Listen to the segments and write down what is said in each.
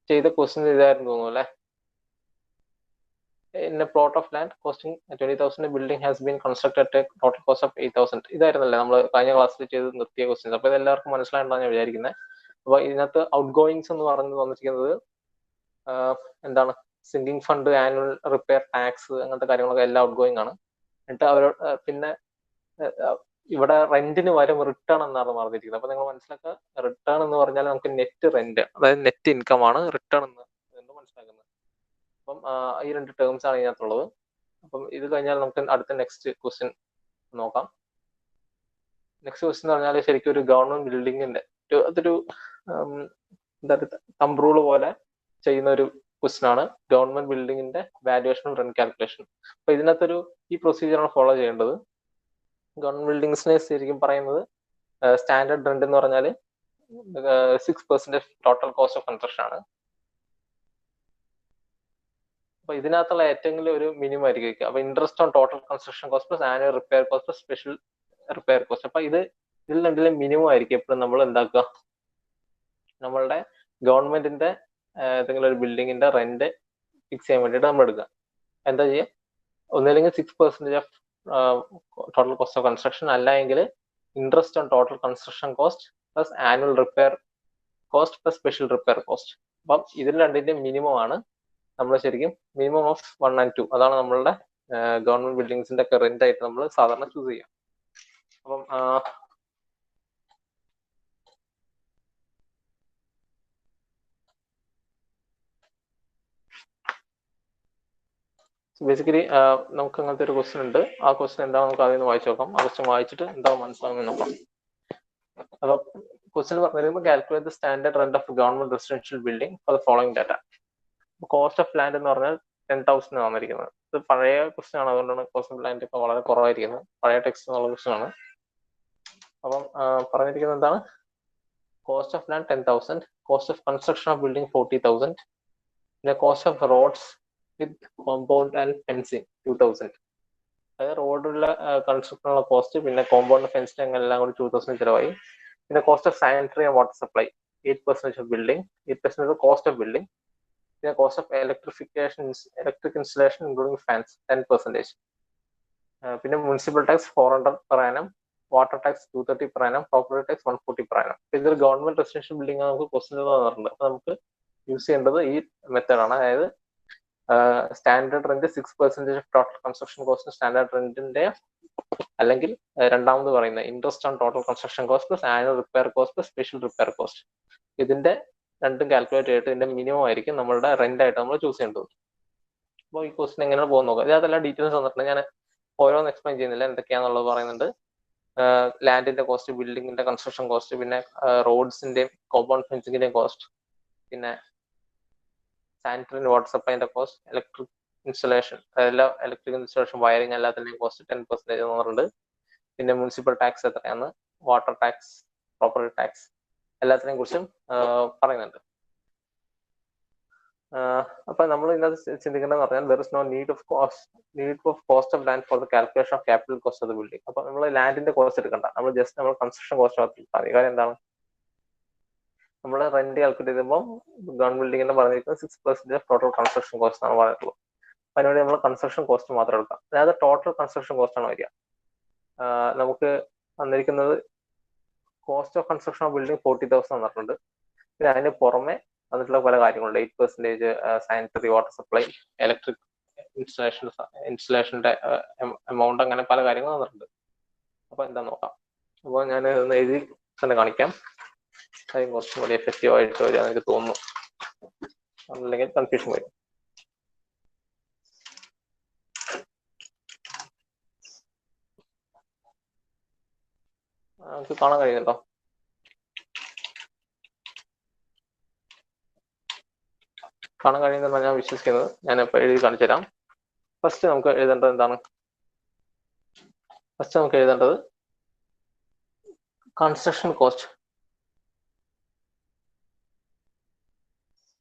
ചെയ്ത ക്വസ്റ്റ്യൻ ഇതായിരുന്നു തോന്നുന്നു അല്ലേ? In a plot of land costing 20,000, a building has been constructed at a total cost of 8,000. ഇതായിരുന്നല്ലേ നമ്മൾ കഴിഞ്ഞ ക്ലാസ്സിൽ ചെയ്ത് നിർത്തിയ ക്വസ്റ്റ്യൻസ്. അപ്പോൾ ഇത് എല്ലാവർക്കും മനസ്സിലായിട്ടുണ്ടെന്ന് ഞാൻ വിചാരിക്കുന്നത്. അപ്പോൾ ഇതിനകത്ത് ഔട്ട് ഗോയിങ്സ് എന്ന് പറഞ്ഞു വന്നിരിക്കുന്നത് എന്താണ്, sinking fund, annual repair tax, അങ്ങനത്തെ കാര്യങ്ങളൊക്കെ എല്ലാം ഔട്ട് ഗോയിങ് ആണ്. എന്നിട്ട് അവരോട് പിന്നെ ഇവിടെ റെന്റിന് വരും റിട്ടേൺ എന്നാണ് പറഞ്ഞിരിക്കുന്നത്. അപ്പൊ നിങ്ങൾ മനസ്സിലാക്കുക, റിട്ടേൺ എന്ന് പറഞ്ഞാൽ നമുക്ക് നെറ്റ് റെന്റ്, അതായത് നെറ്റ് ഇൻകം ആണ് റിട്ടേൺ എന്ന് മനസ്സിലാക്കുന്നത്. അപ്പം ഈ രണ്ട് ടേംസ് ആണ് ഇതിനകത്തുള്ളത്. അപ്പം ഇത് കഴിഞ്ഞാൽ നമുക്ക് അടുത്ത നെക്സ്റ്റ് ക്വസ്റ്റ്യൻ നോക്കാം. നെക്സ്റ്റ് ക്വസ്റ്റ്യൻ എന്ന് പറഞ്ഞാൽ ശരിക്കും ഒരു ഗവൺമെന്റ് ബിൽഡിങ്ങിന്റെ അതൊരു എന്താ തമ്പ് റൂൾ പോലെ ചെയ്യുന്ന ഒരു ക്വസ്റ്റ്യൻ ആണ്. ഗവൺമെന്റ് ബിൽഡിങ്ങിന്റെ വാല്യുവേഷൻ റെന്റ് കാൽക്കുലേഷൻ. അപ്പൊ ഇതിനകത്തൊരു ഈ പ്രൊസീജിയറാണ് ഫോളോ ചെയ്യേണ്ടത്. ഗവൺമെന്റ് ബിൽഡിങ്സിനെ ശരിക്കും പറയുന്നത് സ്റ്റാൻഡേർഡ് റെന്റ് എന്ന് പറഞ്ഞാൽ 6% ടോട്ടൽ കോസ്റ്റ് ഓഫ് കൺസ്ട്രക്ഷൻ ആണ്. അപ്പൊ ഇതിനകത്തുള്ള ഏറ്റവും ഒരു മിനിമം ആയിരിക്കും. അപ്പൊ interest on total construction cost plus annual repair cost plus special repair cost. അപ്പൊ ഇതിൽ രണ്ടിലും മിനിമം ആയിരിക്കും എപ്പോഴും നമ്മൾ എന്താക്കുക, നമ്മളുടെ ഗവൺമെന്റിന്റെ ഏതെങ്കിലും ഒരു ബിൽഡിങ്ങിന്റെ റെന്റ് ഫിക്സ് ചെയ്യാൻ വേണ്ടിയിട്ട് നമ്മൾ എടുക്കുക. എന്താ ചെയ്യുക, ഒന്നില്ലെങ്കിൽ 6% of total cost of construction, അല്ല എങ്കിൽ interest on total construction cost plus annual repair cost plus special repair cost. അപ്പം ഇതിൽ രണ്ടിന്റെ മിനിമം ആണ് നമ്മൾ ശരിക്കും മിനിമം ഓഫ് 1 and 2. അതാണ് നമ്മളുടെ ഗവൺമെന്റ് ബിൽഡിങ്സിന്റെ ഒക്കെ റെന്റ് ആയിട്ട് നമ്മൾ സാധാരണ ചൂസ് ചെയ്യാം. അപ്പം ബേസിക്കലി നമുക്ക് അങ്ങനത്തെ ഒരു ക്വസ്റ്റ്യൻ ഉണ്ട്. ആ ക്വസ്റ്റ്യൻ എന്താ നമുക്ക് അതിൽ നിന്ന് വായിച്ചു നോക്കാം. ആ ക്വസ്റ്റ്യൻ വായിച്ചിട്ട് എന്താ മനസ്സിലാവുമെന്ന് നോക്കാം. അപ്പൊ ക്വസ്റ്റ്യൻ പറഞ്ഞിരിക്കുമ്പോൾ calculate the standard rent of government residential building for the following data. Cost of land എന്ന് പറഞ്ഞാൽ 10,000 വന്നിരിക്കുന്നത്. ഇത് പഴയ ക്വസ്റ്റ്യൻ ആണ്, അതുകൊണ്ടാണ് കോസ്റ്റ് ഓഫ് ലാൻഡ് ഇപ്പൊ വളരെ കുറവായിരിക്കുന്നത്. പഴയ ടെക്സ്റ്റ് എന്നുള്ള ക്വസ്റ്റ്യൻ ആണ്. അപ്പം പറഞ്ഞിരിക്കുന്നത് എന്താണ്, cost of land 10,000, cost of construction of building 40,000, പിന്നെ cost of roads with compound and fencing 2,000. അതായത് റോഡുള്ള കൺസ്ട്രക്ഷനുള്ള കോസ്റ്റ്, പിന്നെ കോമ്പൗണ്ട് ഫെൻസിങ് അങ്ങനെ എല്ലാം കൂടി 2,000 ചിലവായി. പിന്നെ cost of sanitary and water supply 8% of building, 8% of cost of building. പിന്നെ cost of electric installation including fans 10%. പിന്നെ municipal tax 400 per annum, water tax 230 per annum, property tax 140 per annum. ഇതൊരു government residential building നമുക്ക് question തന്നിട്ടുണ്ട്. അപ്പൊ നമുക്ക് use ചെയ്യേണ്ടത് ഈ മെത്തേഡാണ്. അതായത് standard rent 6% of total construction cost standard റെന്റിന്റെ, അല്ലെങ്കിൽ രണ്ടാമത് പറയുന്ന interest on total construction cost plus annual repair cost plus special repair cost. ഇതിന്റെ രണ്ടും കാൽക്കുലേറ്റ് ചെയ്തിട്ട് ഇതിന്റെ മിനിമം ആയിരിക്കും നമ്മളുടെ റെന്റ് ആയിട്ട് നമ്മൾ ചൂസ് ചെയ്യേണ്ടത്. അപ്പോൾ ഈ ക്വസ്റ്റ്യൻ എങ്ങനെ പോകുന്ന നോക്കാം. ഇതിനകത്തെല്ലാം ഡീറ്റെയിൽസ് തന്നിട്ടുണ്ട്. ഞാൻ ഓരോന്ന് എക്സ്പ്ലെയിൻ ചെയ്യുന്നില്ല, എന്തൊക്കെയാണെന്നുള്ളത് പറയുന്നുണ്ട്. ലാൻഡിന്റെ കോസ്റ്റ്, ബിൽഡിങ്ങിന്റെ കൺസ്ട്രക്ഷൻ കോസ്റ്റ്, പിന്നെ റോഡ്സിന്റെയും കോമ്പൗണ്ട് ഫെൻസിങ്ങിന്റെയും കോസ്റ്റ്, പിന്നെ സാനിറ്ററി വാട്ടർ സപ്ലൈന്റെ കോസ്റ്റ്, ഇലക്ട്രിക് ഇൻസ്റ്റലേഷൻ, അതെല്ലാം ഇലക്ട്രിക് ഇൻസ്റ്റലേഷൻ വയറിങ് എല്ലാത്തിന്റെയും കോസ്റ്റ് 10% തന്നിട്ടുണ്ട്. പിന്നെ മുനിസിപ്പൽ ടാക്സ് എത്രയാണ്, വാട്ടർ ടാക്സ്, പ്രോപ്പർട്ടി ടാക്സ്, എല്ലാത്തിനെയും കുറിച്ചും പറയുന്നുണ്ട്. അപ്പൊ നമ്മൾ ഇതിനകത്ത് ചിന്തിക്കേണ്ടത് പറഞ്ഞാൽ there is no need of cost of land for the calculation of capital cost of the building. അപ്പൊ നമ്മൾ ലാൻഡിന്റെ കോസ്റ്റ് എടുക്കണ്ട, നമ്മൾ ജസ്റ്റ് നമ്മൾ കൺസ്ട്രക്ഷൻ കോസ്റ്റ് മാത്രം. കാര്യം എന്താണ്, നമ്മൾ റെന്റ് കാൽക്കുലേറ്റ് ചെയ്യുമ്പോൾ ഗവൺമെന്റ് ബിൽഡിംഗിന്റെ പറഞ്ഞിരിക്കുന്നത് 6% ഓഫ് ടോട്ടൽ കൺസ്ട്രക്ഷൻ കോസ്റ്റ് ആണ് പറഞ്ഞിട്ടുള്ളത്. അതിനുവേണ്ടി നമ്മൾ കൺസ്ട്രക്ഷൻ കോസ്റ്റ് മാത്രം എടുക്കാം. അതായത് ടോട്ടൽ കൺസ്ട്രക്ഷൻ കോസ്റ്റ് ആണ് വരിക. നമുക്ക് വന്നിരിക്കുന്നത് cost of construction of building 40,000 തന്നിട്ടുണ്ട്. പിന്നെ അതിന് പുറമെ വന്നിട്ടുള്ള പല കാര്യങ്ങളുണ്ട്. 8% സാനിറ്ററി വാട്ടർ സപ്ലൈ, ഇലക്ട്രിക് ഇൻസ്റ്റലേഷന്റെ എമൗണ്ട്, അങ്ങനെ പല കാര്യങ്ങളും തന്നിട്ടുണ്ട്. അപ്പൊ എന്താ നോക്കാം. അപ്പോൾ ഞാൻ എഴുതി തന്നെ കാണിക്കാം. അത് കുറച്ചും കൂടി എഫക്റ്റീവ് ആയിട്ട് വരിക എനിക്ക് തോന്നുന്നു, അല്ലെങ്കിൽ കൺഫ്യൂഷൻ വരും. നമുക്ക് കാണാൻ കഴിയുന്നുണ്ടോ? കാണാൻ കഴിയുന്നതാണ് ഞാൻ വിശ്വസിക്കുന്നത്. ഞാൻ ഇപ്പോൾ എഴുതി കാണിച്ചു തരാം. ഫസ്റ്റ് നമുക്ക് എഴുതേണ്ടത് എന്താണ്, കൺസ്ട്രക്ഷൻ കോസ്റ്റ്.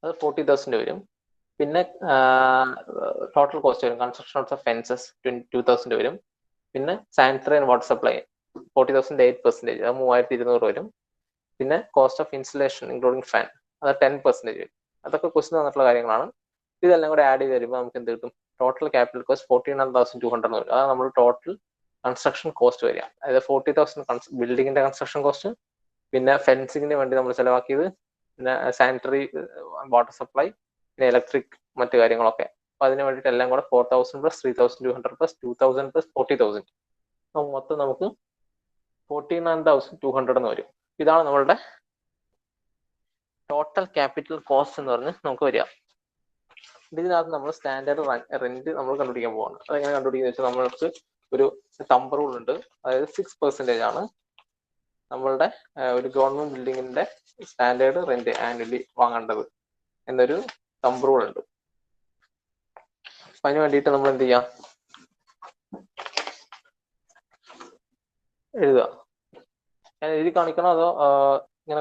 അത് 40,000 വരും. പിന്നെ ടോട്ടൽ കോസ്റ്റ് വരും. കൺസ്ട്രക്ഷൻ ഓഫ് ഫെൻസസ് 2,000 വരും. പിന്നെ സാനിറ്ററി ആൻഡ് വാട്ടർ സപ്ലൈ 40,000 8%, അത് 3,200 വരും. പിന്നെ cost of installation including fan അത് 10% വരും. അതൊക്കെ ക്വസ്റ്റ്യൻ തന്നിട്ടുള്ള കാര്യങ്ങളാണ്. ഇതെല്ലാം കൂടെ ആഡ് ചെയ്ത് വരുമ്പോൾ നമുക്ക് എന്ത് കിട്ടും? ടോട്ടൽ ക്യാപിറ്റൽ കോസ്റ്റ് 49,200 വരും. അതാണ് നമ്മൾ ടോട്ടൽ കൺസ്ട്രക്ഷൻ കോസ്റ്റ് വരിക. അതായത് 40,000 ബിൽഡിങ്ങിന്റെ കൺസ്ട്രക്ഷൻ കോസ്റ്റ്, പിന്നെ ഫെൻസിങ്ങിന് വേണ്ടി നമ്മൾ ചിലവാക്കിയത്, പിന്നെ സാനിറ്ററി, വാട്ടർ സപ്ലൈ, പിന്നെ ഇലക്ട്രിക്, മറ്റു കാര്യങ്ങളൊക്കെ. അപ്പൊ അതിന് വേണ്ടിയിട്ട് എല്ലാം കൂടെ 4,000 പ്ലസ് 3,200 പ്ലസ് 2,000 പ്ലസ് 40,000, മൊത്തം നമുക്ക് 49,200 എന്ന് വരും. ഇതാണ് നമ്മളുടെ ടോട്ടൽ ക്യാപിറ്റൽ കോസ്റ്റ് എന്ന് പറഞ്ഞ് നമുക്ക് വരിക. ഇതിനകത്ത് നമ്മൾ സ്റ്റാൻഡേർഡ് റെന്റ് നമ്മൾ കണ്ടുപിടിക്കാൻ പോവാണ്. അതെങ്ങനെ കണ്ടുപിടിക്കുന്നത് വെച്ചാൽ നമ്മൾക്ക് ഒരു തമ്പ് റൂൾ ഉണ്ട്. അതായത് 6% ആണ് നമ്മളുടെ ഒരു ഗവൺമെന്റ് ബിൽഡിങ്ങിന്റെ സ്റ്റാൻഡേർഡ് റെന്റ് ആനുവലി വാങ്ങേണ്ടത് എന്നൊരു തമ്പ് റൂൾ ഉണ്ട്. അതിന് വേണ്ടിയിട്ട് നമ്മൾ എന്ത് ചെയ്യാം? എഴുതുക. ഞാൻ എഴുതി കാണിക്കണോ അതോ ഇങ്ങനെ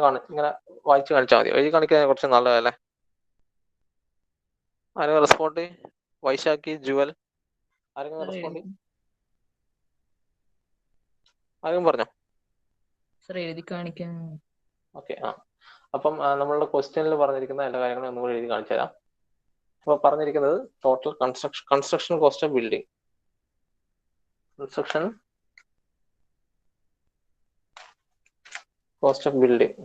വായിച്ച് കാണിച്ചാൽ മതി? എഴുതി കാണിക്കാൻ കുറച്ച് നല്ലതല്ലേ? ആരെങ്കിലും റെസ്പോണ്ട്? വൈശാഖി, ജുവൽ, ആരെങ്കിലും റെസ്പോണ്ട്? ആരെങ്കിലും പറഞ്ഞോ? എഴുതി കാണിക്കാൻ. ഓക്കെ. അപ്പം നമ്മളുടെ ക്വസ്റ്റ്യനിൽ പറഞ്ഞിരിക്കുന്ന എല്ലാ കാര്യങ്ങളും ഒന്നുകൂടി എഴുതി കാണിച്ചു തരാം. അപ്പൊ പറഞ്ഞിരിക്കുന്നത് total construction cost of building, construction cost of building.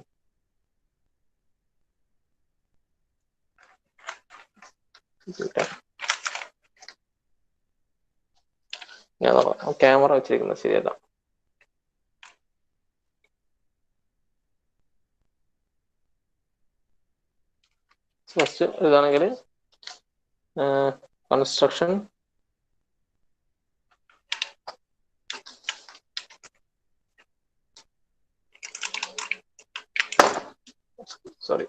ഞാൻ ക്യാമറ വെച്ചിരിക്കുന്നത് ശരിയല്ല. ഫസ്റ്റ് ഇതാണെങ്കിൽ കൺസ്ട്രക്ഷൻ സോറി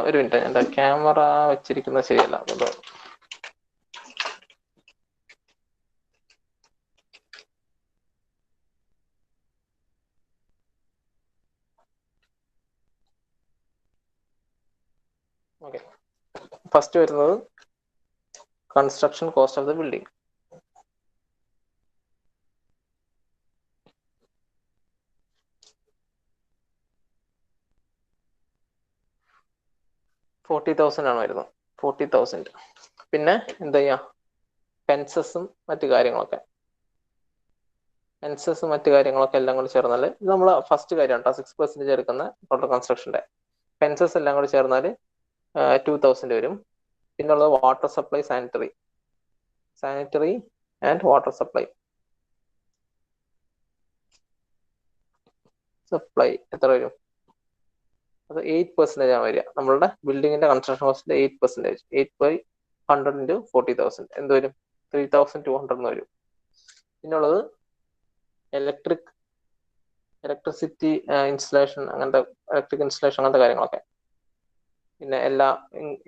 ഒരു മിനിറ്റ്, എൻ്റെ ക്യാമറ വെച്ചിരിക്കുന്നത് ശരിയല്ല. അതുകൊണ്ട് ഓക്കെ. ഫസ്റ്റ് വരുന്നത് construction cost of the building. $40,000 ആണ് വരുന്നത്. 40,000. പിന്നെ എന്താ ചെയ്യാ? ഫെൻസസും മറ്റു കാര്യങ്ങളൊക്കെ, മറ്റു കാര്യങ്ങളൊക്കെ എല്ലാം കൂടി ചേർന്നാൽ, ഇത് നമ്മൾ ഫസ്റ്റ് കാര്യമാണ് കേട്ടോ, 6% എടുക്കുന്ന ടോട്ടൽ കൺസ്ട്രക്ഷന്റെ. ഫെൻസസ് എല്ലാം കൂടി ചേർന്നാൽ 2,000 വരും. പിന്നുള്ളത് water supply, sanitary and water supply എത്ര വരും? അത് 8% ആണ് വരിക. നമ്മളുടെ ബിൽഡിങ്ങിന്റെ കൺസ്ട്രക്ഷൻ കോസ്റ്റിന്റെ 8%. 8/100 into 40,000 എന്ത് വരും? 3,200 എന്ന് വരും. പിന്നുള്ളത് ഇലക്ട്രിസിറ്റി ഇൻസ്റ്റലേഷൻ, അങ്ങനത്തെ കാര്യങ്ങളൊക്കെ, പിന്നെ എല്ലാ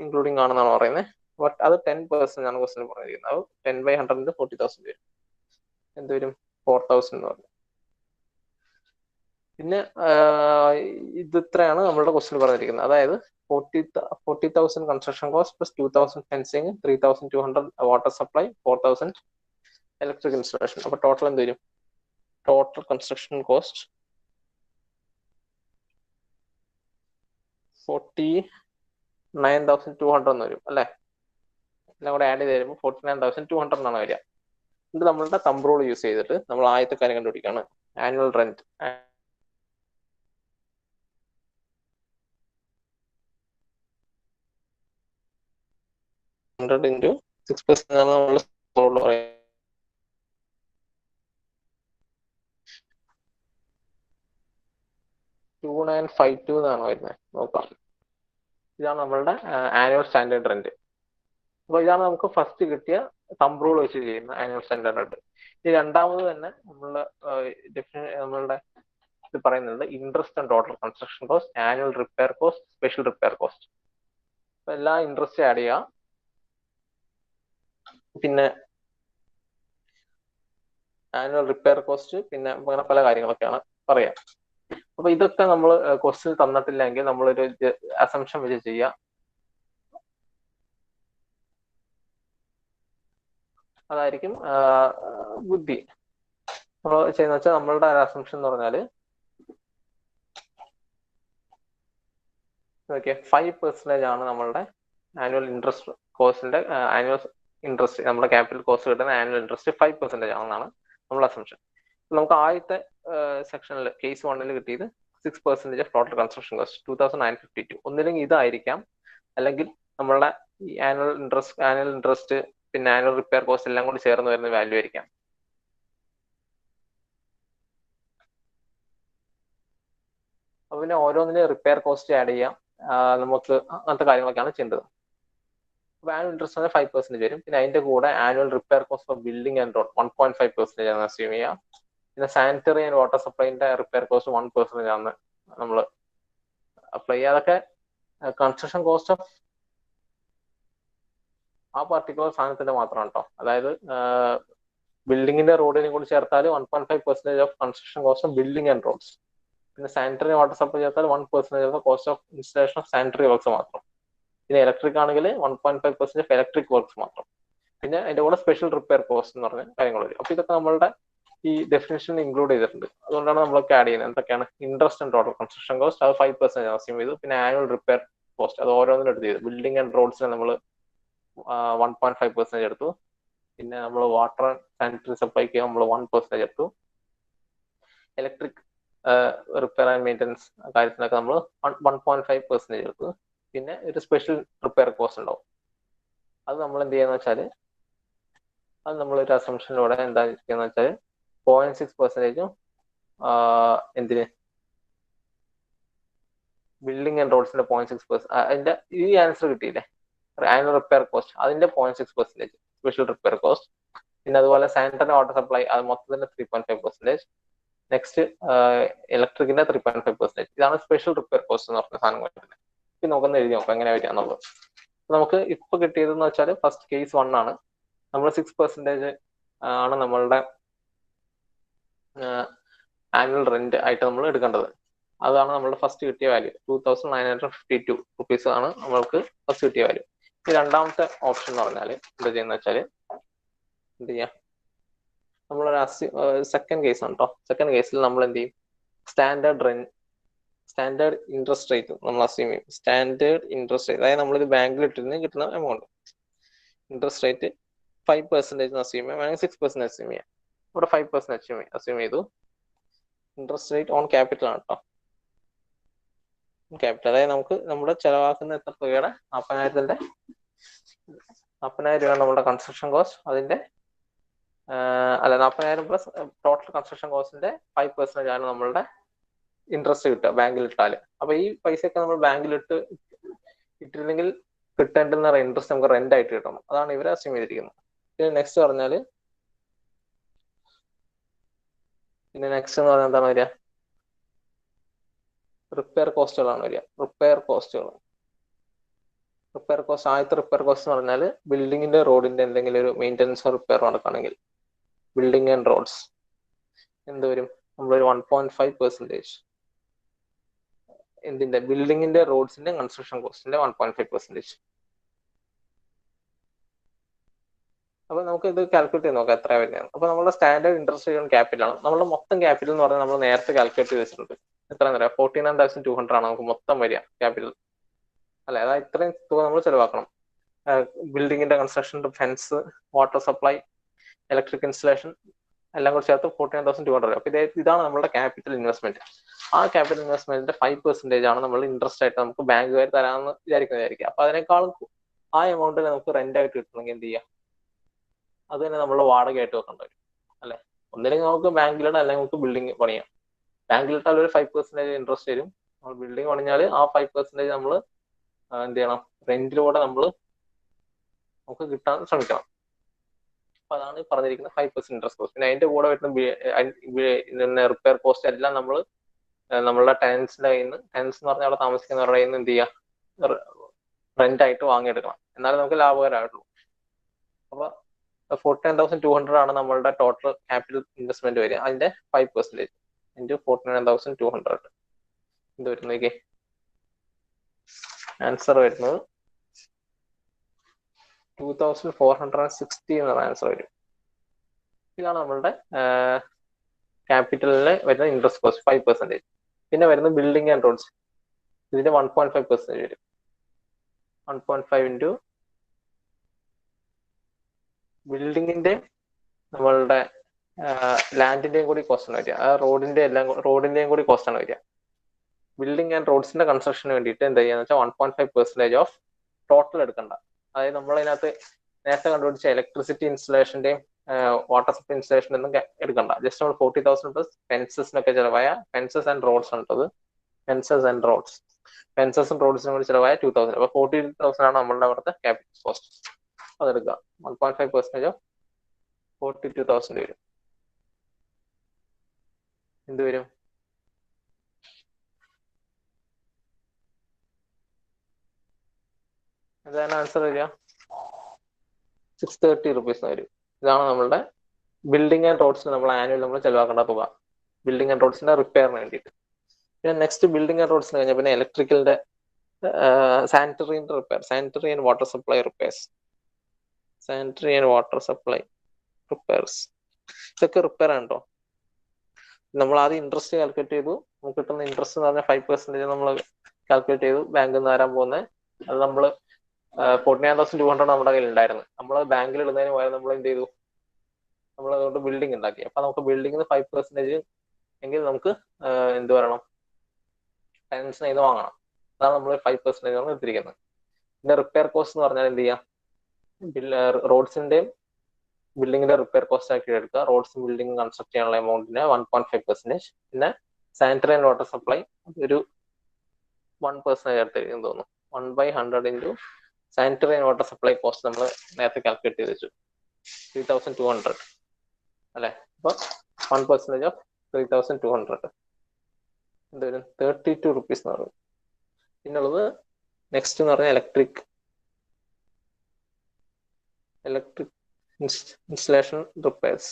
ഇൻക്ലൂഡിങ് ആണെന്നാണ് പറയുന്നത്. ബട്ട് അത് 10% ആണ് ക്വസ്റ്റ്യൻ പറഞ്ഞിരിക്കുന്നത്. അത് 10/100 into 40,000 വരും. എന്ത് വരും? 4,000 എന്ന് പറഞ്ഞു. പിന്നെ ഇത് ഇത്രയാണ് നമ്മളുടെ ക്വസ്റ്റ്യൻ പറഞ്ഞിരിക്കുന്നത്. അതായത് 40,000 construction cost plus 2,000 fencing, 3,200 water supply, 4,000 electric installation. അപ്പൊ ടോട്ടൽ എന്ത് വരും? ടോട്ടൽ കൺസ്ട്രക്ഷൻ കോസ്റ്റ് 49,200 എന്ന് വരും അല്ലെ? എല്ലാം കൂടെ ആഡ് ചെയ്ത് തരുമ്പോൾ 49,200 എന്നാണ് വരിക. ഇത് നമ്മളുടെ തമ്പ് റൂൾ യൂസ് ചെയ്തിട്ട് നമ്മൾ ആദ്യത്തെ കാര്യം കണ്ടുപിടിക്കുകയാണ്. Annual rent. into 6% ആണ് നമ്മൾ 2952 എന്നാണ് വരുന്നത്. നോക്കാം. ഇതാണ് നമ്മളുടെ ആനുവൽ സ്റ്റാൻഡേർഡ് റെന്റ്. അപ്പൊ ഇതാണ് നമുക്ക് ഫസ്റ്റ് കിട്ടിയ തമ്പ് റൂൾ വെച്ച് ചെയ്യുന്ന ആനുവൽ സ്റ്റാൻഡേർഡ് റെന്റ്. ഈ രണ്ടാമത് തന്നെ നമ്മളുടെ ഇത് പറയുന്നത് interest and total construction cost, annual repair cost, special repair cost. അപ്പൊ എല്ലാ ഇൻട്രസ്റ്റ് ആഡ് ചെയ്യാം. പിന്നെ ആനുവൽ റിപ്പയർ കോസ്റ്റ്, പിന്നെ അങ്ങനെ പല കാര്യങ്ങളൊക്കെയാണ് പറയാം. അപ്പൊ ഇതൊക്കെ നമ്മൾ ക്വസ്റ്റ്യൻ തന്നിട്ടില്ലെങ്കിൽ നമ്മളൊരു അസംഷൻ വെച്ച് ചെയ്യാം. അതായിരിക്കും ബുദ്ധി. അപ്പോൾ ചെയ്യുന്ന വെച്ചാൽ നമ്മളുടെ അസംഷൻ എന്ന് പറഞ്ഞാൽ ഓക്കെ 5% ആണ് നമ്മളുടെ ആനുവൽ ഇൻട്രസ്റ്റ് കോസ്റ്റിന്റെ ആനുവൽ ഇൻട്രസ്റ്റ് നമ്മുടെ ക്യാപിറ്റൽ കോസ്റ്റ് കിട്ടുന്ന ആനുവൽ ഇൻട്രസ്റ്റ് 5% ആണെന്നാണ് നമ്മുടെ അസംഷൻ. നമുക്ക് ആദ്യത്തെ സെക്ഷനിൽ കേസ് 1 കിട്ടിയത് 6% ഓഫ് ടോട്ടൽ കൺസ്ട്രക്ഷൻ കോസ്റ്റ് 2952. ഒന്നില്ലെങ്കിൽ ഇതായിരിക്കാം, അല്ലെങ്കിൽ നമ്മളുടെ ഈ ആനുവൽ ഇൻട്രസ്റ്റ് പിന്നെ ആനുവൽ റിപ്പയർ കോസ്റ്റ് എല്ലാം കൂടി ചേർന്ന് വരുന്ന വാല്യൂ ആയിരിക്കാം. അപ്പൊ പിന്നെ ഓരോന്നിനും റിപ്പയർ കോസ്റ്റ് ആഡ് ചെയ്യാം, നമുക്ക് അങ്ങനത്തെ കാര്യങ്ങളൊക്കെയാണ് ചെയ്യേണ്ടത്. അപ്പൊ ആനുവൽ ഇൻട്രസ്റ്റ് 5% വരും. പിന്നെ അതിന്റെ കൂടെ annual repair cost of building and road 1.5% ആണ് അസ്യൂം ചെയ്യാം. പിന്നെ സാനിറ്ററി ആൻഡ് വാട്ടർ സപ്ലൈന്റെ റിപ്പയർ കോസ്റ്റ് 1% ആണ് നമ്മൾ അപ്ലൈ ചെയ്യുക. അതൊക്കെ കൺസ്ട്രക്ഷൻ കോസ്റ്റ് ഓഫ് ആ പർട്ടിക്കുലർ സാധനത്തിന്റെ മാത്രമാണ് കേട്ടോ. അതായത് ബിൽഡിങ്ങിന്റെ റോഡിനെ കൂടി ചേർത്താൽ 1.5% of construction cost of building and roads. പിന്നെ സാനിറ്ററി വാട്ടർ സപ്ലൈ ചേർത്താൽ 1% of cost of installation of sanitary works മാത്രം. പിന്നെ ഇലക്ട്രിക് ആണെങ്കിൽ 1.5% ഓഫ് ഇലക്ട്രിക് വർക്ക്സ് മാത്രം. പിന്നെ അതിന്റെ കൂടെ സ്പെഷ്യൽ റിപ്പയർ കോസ്റ്റ് എന്ന് പറഞ്ഞ കാര്യങ്ങൾ വരും. അപ്പൊ ഇതൊക്കെ നമ്മളുടെ ഈ ഡെഫിനേഷൻ ഇൻക്ലൂഡ് ചെയ്തിട്ടുണ്ട്. അതുകൊണ്ടാണ് നമ്മളൊക്കെ ആഡ് ചെയ്യുന്നത്. എന്തൊക്കെയാണ് interest and total construction cost, അത് 5% അസ്യൂം ചെയ്തു. പിന്നെ ആനുവൽ റിപ്പയർ കോസ്റ്റ് അത് ഓരോന്നിനും എടുത്ത് ചെയ്തു. ബിൽഡിംഗ് ആൻഡ് റോഡ്സിന് നമ്മൾ 1.5% എടുത്തു. പിന്നെ നമ്മൾ വാട്ടർ ആൻഡ് സാനിറ്ററി സപ്ലൈക്ക് നമ്മൾ 1% എടുത്തു. ഇലക്ട്രിക് റിപ്പയർ ആൻഡ് മെയിൻ്റനൻസ് കാര്യത്തിനൊക്കെ നമ്മൾ 1.5% എടുത്തു. പിന്നെ ഒരു സ്പെഷ്യൽ റിപ്പയർ കോസ്റ്റ് ഉണ്ടാവും. അത് നമ്മൾ എന്ത് ചെയ്യാന്ന് വെച്ചാൽ അത് നമ്മളൊരു അസംഷനിലൂടെ എന്താ ചെയ്യുന്ന വെച്ചാൽ 0.6% എന്തിന് ബിൽഡിംഗ് ആൻഡ് റോഡ്സിന്റെ 0.6%. അതിന്റെ ഈ ആൻസർ കിട്ടിയില്ലേ, ആനുവൽ റിപ്പയർ കോസ്റ്റ് അതിന്റെ 0.6% സ്പെഷ്യൽ റിപ്പയർ കോസ്റ്റ്. പിന്നെ അതുപോലെ സാനിറ്ററി വാട്ടർ സപ്ലൈ അത് മൊത്തത്തിന്റെ 3.5%. നെക്സ്റ്റ് ഇലക്ട്രിക്കിന്റെ 3.5%. ഇതാണ് സ്പെഷ്യൽ റിപ്പയർ കോസ്റ്റ് എന്ന് പറഞ്ഞ സാധനം വരുന്നത്. പിന്നെ നമുക്കൊന്ന് എഴുതി നോക്കാം എങ്ങനെ വരികയെന്നുള്ളത്. നമുക്ക് ഇപ്പൊ കിട്ടിയതെന്ന് വെച്ചാൽ ഫസ്റ്റ് കേസ് 1 ആണ്. നമ്മൾ 6% ആണ് നമ്മളുടെ ആനുവൽ റെന്റ് ആയിട്ട് നമ്മൾ എടുക്കേണ്ടത്. അതാണ് നമ്മളുടെ ഫസ്റ്റ് കിട്ടിയ വാല്യൂ. 2952 റുപ്പീസ് ആണ് നമ്മൾക്ക് ഫസ്റ്റ് കിട്ടിയ വാല്യൂ. ഈ രണ്ടാമത്തെ ഓപ്ഷൻ എന്ന് പറഞ്ഞാൽ എന്താ ചെയ്യുന്ന വെച്ചാൽ എന്ത് ചെയ്യാം, നമ്മളൊരു സെക്കൻഡ് കേസ് ആണ് കേട്ടോ. സെക്കൻഡ് കേസിൽ നമ്മൾ എന്ത് ചെയ്യും, സ്റ്റാൻഡേർഡ് ഇൻട്രസ്റ്റ് റേറ്റ് നമ്മൾ അസ്യൂം ചെയ്യും. സ്റ്റാൻഡേർഡ് ഇൻട്രസ്റ്റ് റേറ്റ്, അതായത് നമ്മളിത് ബാങ്കിൽ ഇട്ടിരുന്ന് കിട്ടുന്ന എമൗണ്ട്. ഇൻട്രസ്റ്റ് റേറ്റ് 5% അസ്യൂം ചെയ്യാം, വേണമെങ്കിൽ 6% അസ്യൂം ചെയ്യാം. ഇവിടെ 5% അസ്യൂം ചെയ്തു. ഇൻട്രസ്റ്റ് റേറ്റ് ഓൺ ക്യാപിറ്റൽ ആണ് കേട്ടോ. ക്യാപിറ്റൽ അതായത് നമുക്ക് നമ്മുടെ ചെലവാക്കുന്ന എത്ര തുകയുടെ 40,000 രൂപ നമ്മുടെ കൺസ്ട്രക്ഷൻ കോസ്റ്റ്. അതിന്റെ 40,000 പ്ലസ് ടോട്ടൽ കൺസ്ട്രക്ഷൻ കോസ്റ്റിന്റെ 5% ആണ് നമ്മളുടെ ഇൻട്രസ്റ്റ് കിട്ടുക ബാങ്കിൽ ഇട്ടാൽ. അപ്പൊ ഈ പൈസയൊക്കെ നമ്മൾ ബാങ്കിൽ ഇട്ടിരുന്നെങ്കിൽ കിട്ടേണ്ടുന്ന ഇൻട്രസ്റ്റ് നമുക്ക് റെന്റ് ആയിട്ട് കിട്ടണം. അതാണ് ഇവർ അസ്യൂം ചെയ്തിരിക്കുന്നത്. പിന്നെ നെക്സ്റ്റ് എന്ന് പറഞ്ഞാൽ എന്താണ് വരിക, റിപ്പയർ കോസ്റ്റുകളാണ് വരിക. റിപ്പയർ കോസ്റ്റ് ആദ്യത്തെ റിപ്പയർ കോസ്റ്റ് എന്ന് പറഞ്ഞാൽ ബിൽഡിങ്ങിന്റെ റോഡിന്റെ എന്തെങ്കിലും ഒരു മെയിൻ്റനൻസോ റിപ്പയർ നടക്കുകയാണെങ്കിൽ ബിൽഡിംഗ് ആൻഡ് റോഡ്സ് എന്ത് വരും, നമ്മളൊരു 1.5% എന്തിന്റെ ബിൽഡിങ്ങിന്റെ റോഡ്സിന്റെ കൺസ്ട്രക്ഷൻ കോസ്റ്റിന്റെ 1.5%. അപ്പൊ നമുക്ക് ഇത് കാൽക്കുലേറ്റ് ചെയ്ത് നോക്കാം എത്ര വരുന്നത്. അപ്പൊ നമ്മുടെ സ്റ്റാൻഡേർഡ് ഇൻട്രസ്റ്റ് റേറ്റ് ക്യാപിറ്റൽ ആണ്. നമ്മുടെ മൊത്തം ക്യാപിറ്റൽ എന്ന് പറഞ്ഞാൽ നമ്മൾ നേരത്തെ കാൽക്കുലേറ്റ് ചെയ്ത് വെച്ചിട്ടുണ്ട്. എത്രയാണെന്ന് പറയാം, 49,200 ആണ് നമുക്ക് മൊത്തം വരിക ക്യാപിറ്റൽ. അല്ലെ, അതായത് ഇത്രയും തുക നമ്മൾ ചെലവാക്കണം. ബിൽഡിങ്ങിന്റെ construction, fence, water supply, electric installation എല്ലാം കൂടി ചേർത്ത് 49,200. അപ്പൊ ഇതാണ് നമ്മുടെ ക്യാപിറ്റൽ ഇൻവെസ്റ്റ്മെന്റ്. ആ ക്യാപിറ്റൽ ഇൻവെസ്റ്റ്മെന്റിന്റെ 5% ആണ് നമ്മൾ ഇൻട്രസ്റ്റ് ആയിട്ട് നമുക്ക് ബാങ്കുകാർ തരാമെന്ന് വിചാരിക്കുക. അപ്പൊ അതിനേക്കാളും ആ എമൗണ്ടിൽ നമുക്ക് റെന്റ് ആയിട്ട് കിട്ടണമെങ്കിൽ എന്ത് ചെയ്യാം, അത് തന്നെ നമ്മൾ വാടകയായിട്ട് വെക്കേണ്ടി വരും. അല്ലെ, ഒന്നില്ലെങ്കിൽ നമുക്ക് ബാങ്കിലിടാം, അല്ലെങ്കിൽ നമുക്ക് ബിൽഡിംഗ് പണിയാം. ബാങ്കിലിട്ടാൽ ഒരു 5% ഇൻട്രസ്റ്റ് വരും. നമ്മൾ ബിൽഡിംഗ് പണിഞ്ഞാൽ ആ 5% നമ്മൾ എന്ത് ചെയ്യണം, റെന്റിലൂടെ നമുക്ക് കിട്ടാൻ ശ്രമിക്കണം. അപ്പൊ അതാണ് പറഞ്ഞിരിക്കുന്ന 5% ഇൻട്രസ്റ്റ് കോസ്റ്റ്. പിന്നെ അതിന്റെ കൂടെ വരുന്ന റിപ്പയർ കോസ്റ്റ് എല്ലാം നമ്മൾ നമ്മളുടെ ടെനൻസിന്റെ കയ്യിൽ നിന്ന്, ടെനൻസ് എന്ന് പറഞ്ഞാൽ അവിടെ താമസിക്കുന്നവരുടെ കയ്യിൽ നിന്ന് എന്ത് ചെയ്യുക, റെന്റ് ആയിട്ട് വാങ്ങിയെടുക്കണം. എന്നാലും നമുക്ക് ലാഭകരമായിട്ടുള്ളൂ. അപ്പൊ 49,200 ആണ് നമ്മളുടെ ടോട്ടൽ ക്യാപിറ്റൽ ഇൻവെസ്റ്റ്മെന്റ് വരിക. അതിന്റെ 5% ഇൻറ്റു 49,200 എന്ത് വരുന്നേക്ക് ആൻസർ വരുന്നത് 2,460 എന്നുള്ള ആൻസർ വരും. ഇതാണ് നമ്മളുടെ ക്യാപിറ്റലിന് വരുന്ന ഇൻട്രസ്റ്റ് കോസ്റ്റ് 5%. പിന്നെ വരുന്ന ബിൽഡിംഗ് ആൻഡ് റോഡ്സ്, ഇതിന്റെ 1.5% വരും. 1.5 ഇൻറ്റു ബിൽഡിങ്ങിന്റെ നമ്മളുടെ ലാൻഡിന്റെയും കൂടി കോസ്റ്റ് ആണ് വരിക, റോഡിന്റെയും കൂടി കോസ്റ്റ് ആണ് വരിക. ബിൽഡിംഗ് ആൻഡ് റോഡ്സിന്റെ കൺസ്ട്രക്ഷന് വേണ്ടിയിട്ട് എന്താ ചെയ്യാന്ന് വെച്ചാൽ 1.5% ഓഫ് ടോട്ടൽ എടുക്കണ്ട. അതായത് നമ്മളതിനകത്ത് നേരത്തെ കണ്ടുപിടിച്ച ഇലക്ട്രിസിറ്റി ഇൻസ്റ്റലേഷന്റെയും വാട്ടർ സപ്ലൈ ഇൻസ്റ്റലേഷൻ ഒന്നും എടുക്കണ്ട. ജസ്റ്റ് നമ്മൾ 40,000 പ്ലസ് ഫെൻസസിനൊക്കെ ചിലവായ ഫെൻസസ് ആൻഡ് റോഡ്സ് ഉണ്ടത്, ഫെൻസസും റോഡ്സിനും കൂടി ചിലവായ 2,000. അപ്പൊ 42,000 ആണ് നമ്മളുടെ അവിടുത്തെ ക്യാപിറ്റൽ കോസ്റ്റ്. അതെടുക്കുക. 1.5% ഓഫ് 42,000 വരും. എന്ത് വരും? എന്താണ് ആൻസർ വരിക? 630 റുപ്പീസ് വരും. ഇതാണ് നമ്മളുടെ ബിൽഡിംഗ് ആൻഡ് റോഡ്സിന് നമ്മൾ ആനുവൽ നമ്മൾ ചെലവാക്കേണ്ട തുക, ബിൽഡിംഗ് ആൻഡ് റോഡ്സിന്റെ റിപ്പയറിന് വേണ്ടിയിട്ട്. പിന്നെ നെക്സ്റ്റ് ബിൽഡിംഗ് ആൻഡ് റോഡ്സിന് കഴിഞ്ഞാൽ പിന്നെ ഇലക്ട്രിക്കലിന്റെ sanitary and water supply repairs, ഇതൊക്കെ റിപ്പയർ ആണോ? നമ്മൾ ആദ്യം ഇൻട്രസ്റ്റ് കാൽക്കുലേറ്റ് ചെയ്തു. നമുക്ക് കിട്ടുന്ന ഇൻട്രസ്റ്റ് എന്ന് പറഞ്ഞാൽ 5% നമ്മൾ കാൽക്കുലേറ്റ് ചെയ്തു. ബാങ്കിൽ നിന്ന് വരാൻ പോകുന്നത് അത് നമ്മൾ 49,200 നമ്മുടെ കയ്യിൽ ഉണ്ടായിരുന്നു. നമ്മൾ ബാങ്കിൽ ഇടുന്നതിന് പകരം നമ്മൾ എന്ത് ചെയ്തു? നമ്മൾ അതുകൊണ്ട് ബിൽഡിംഗ് ഉണ്ടാക്കി. അപ്പൊ നമുക്ക് ബിൽഡിങ്ങിന് 5% എങ്കിൽ നമുക്ക് എന്ത് വരണം? ഫൈനാൻസിന് ഇത് വാങ്ങണം. അതാണ് നമ്മൾ 5% ആണ് എടുത്തിരിക്കുന്നത്. പിന്നെ റിപ്പയർ കോസ്റ്റ് എന്ന് പറഞ്ഞാൽ എന്ത് ചെയ്യാം? റോഡ്സിന്റെയും ബിൽഡിങ്ങിന്റെ റിപ്പയർ കോസ്റ്റ് ആക്കി എടുക്കുക. റോഡ്സും ബിൽഡിംഗ് കൺസ്ട്രക്ട് ചെയ്യാനുള്ള എമൗണ്ടിന് 1.5%. പിന്നെ സാനിറ്ററി ആൻഡ് വാട്ടർ സപ്ലൈ ഒരു 1% എടുത്തിരിക്കുന്നു തോന്നുന്നു. 1/100 into sanitary and water supply cost നമ്മൾ നേരത്തെ കാൽക്കുലേറ്റ് ചെയ്ത് വെച്ചു, 3,200 അല്ലെ. അപ്പൊ 1% ഓഫ് 3,200 എന്തുവരും? 32 റുപ്പീസ് എന്ന് പറയും. പിന്നുള്ളത് നെക്സ്റ്റ് എന്ന് പറഞ്ഞാൽ ഇലക്ട്രിക് ഇൻസ്റ്റലേഷൻ റിപ്പയർസ്.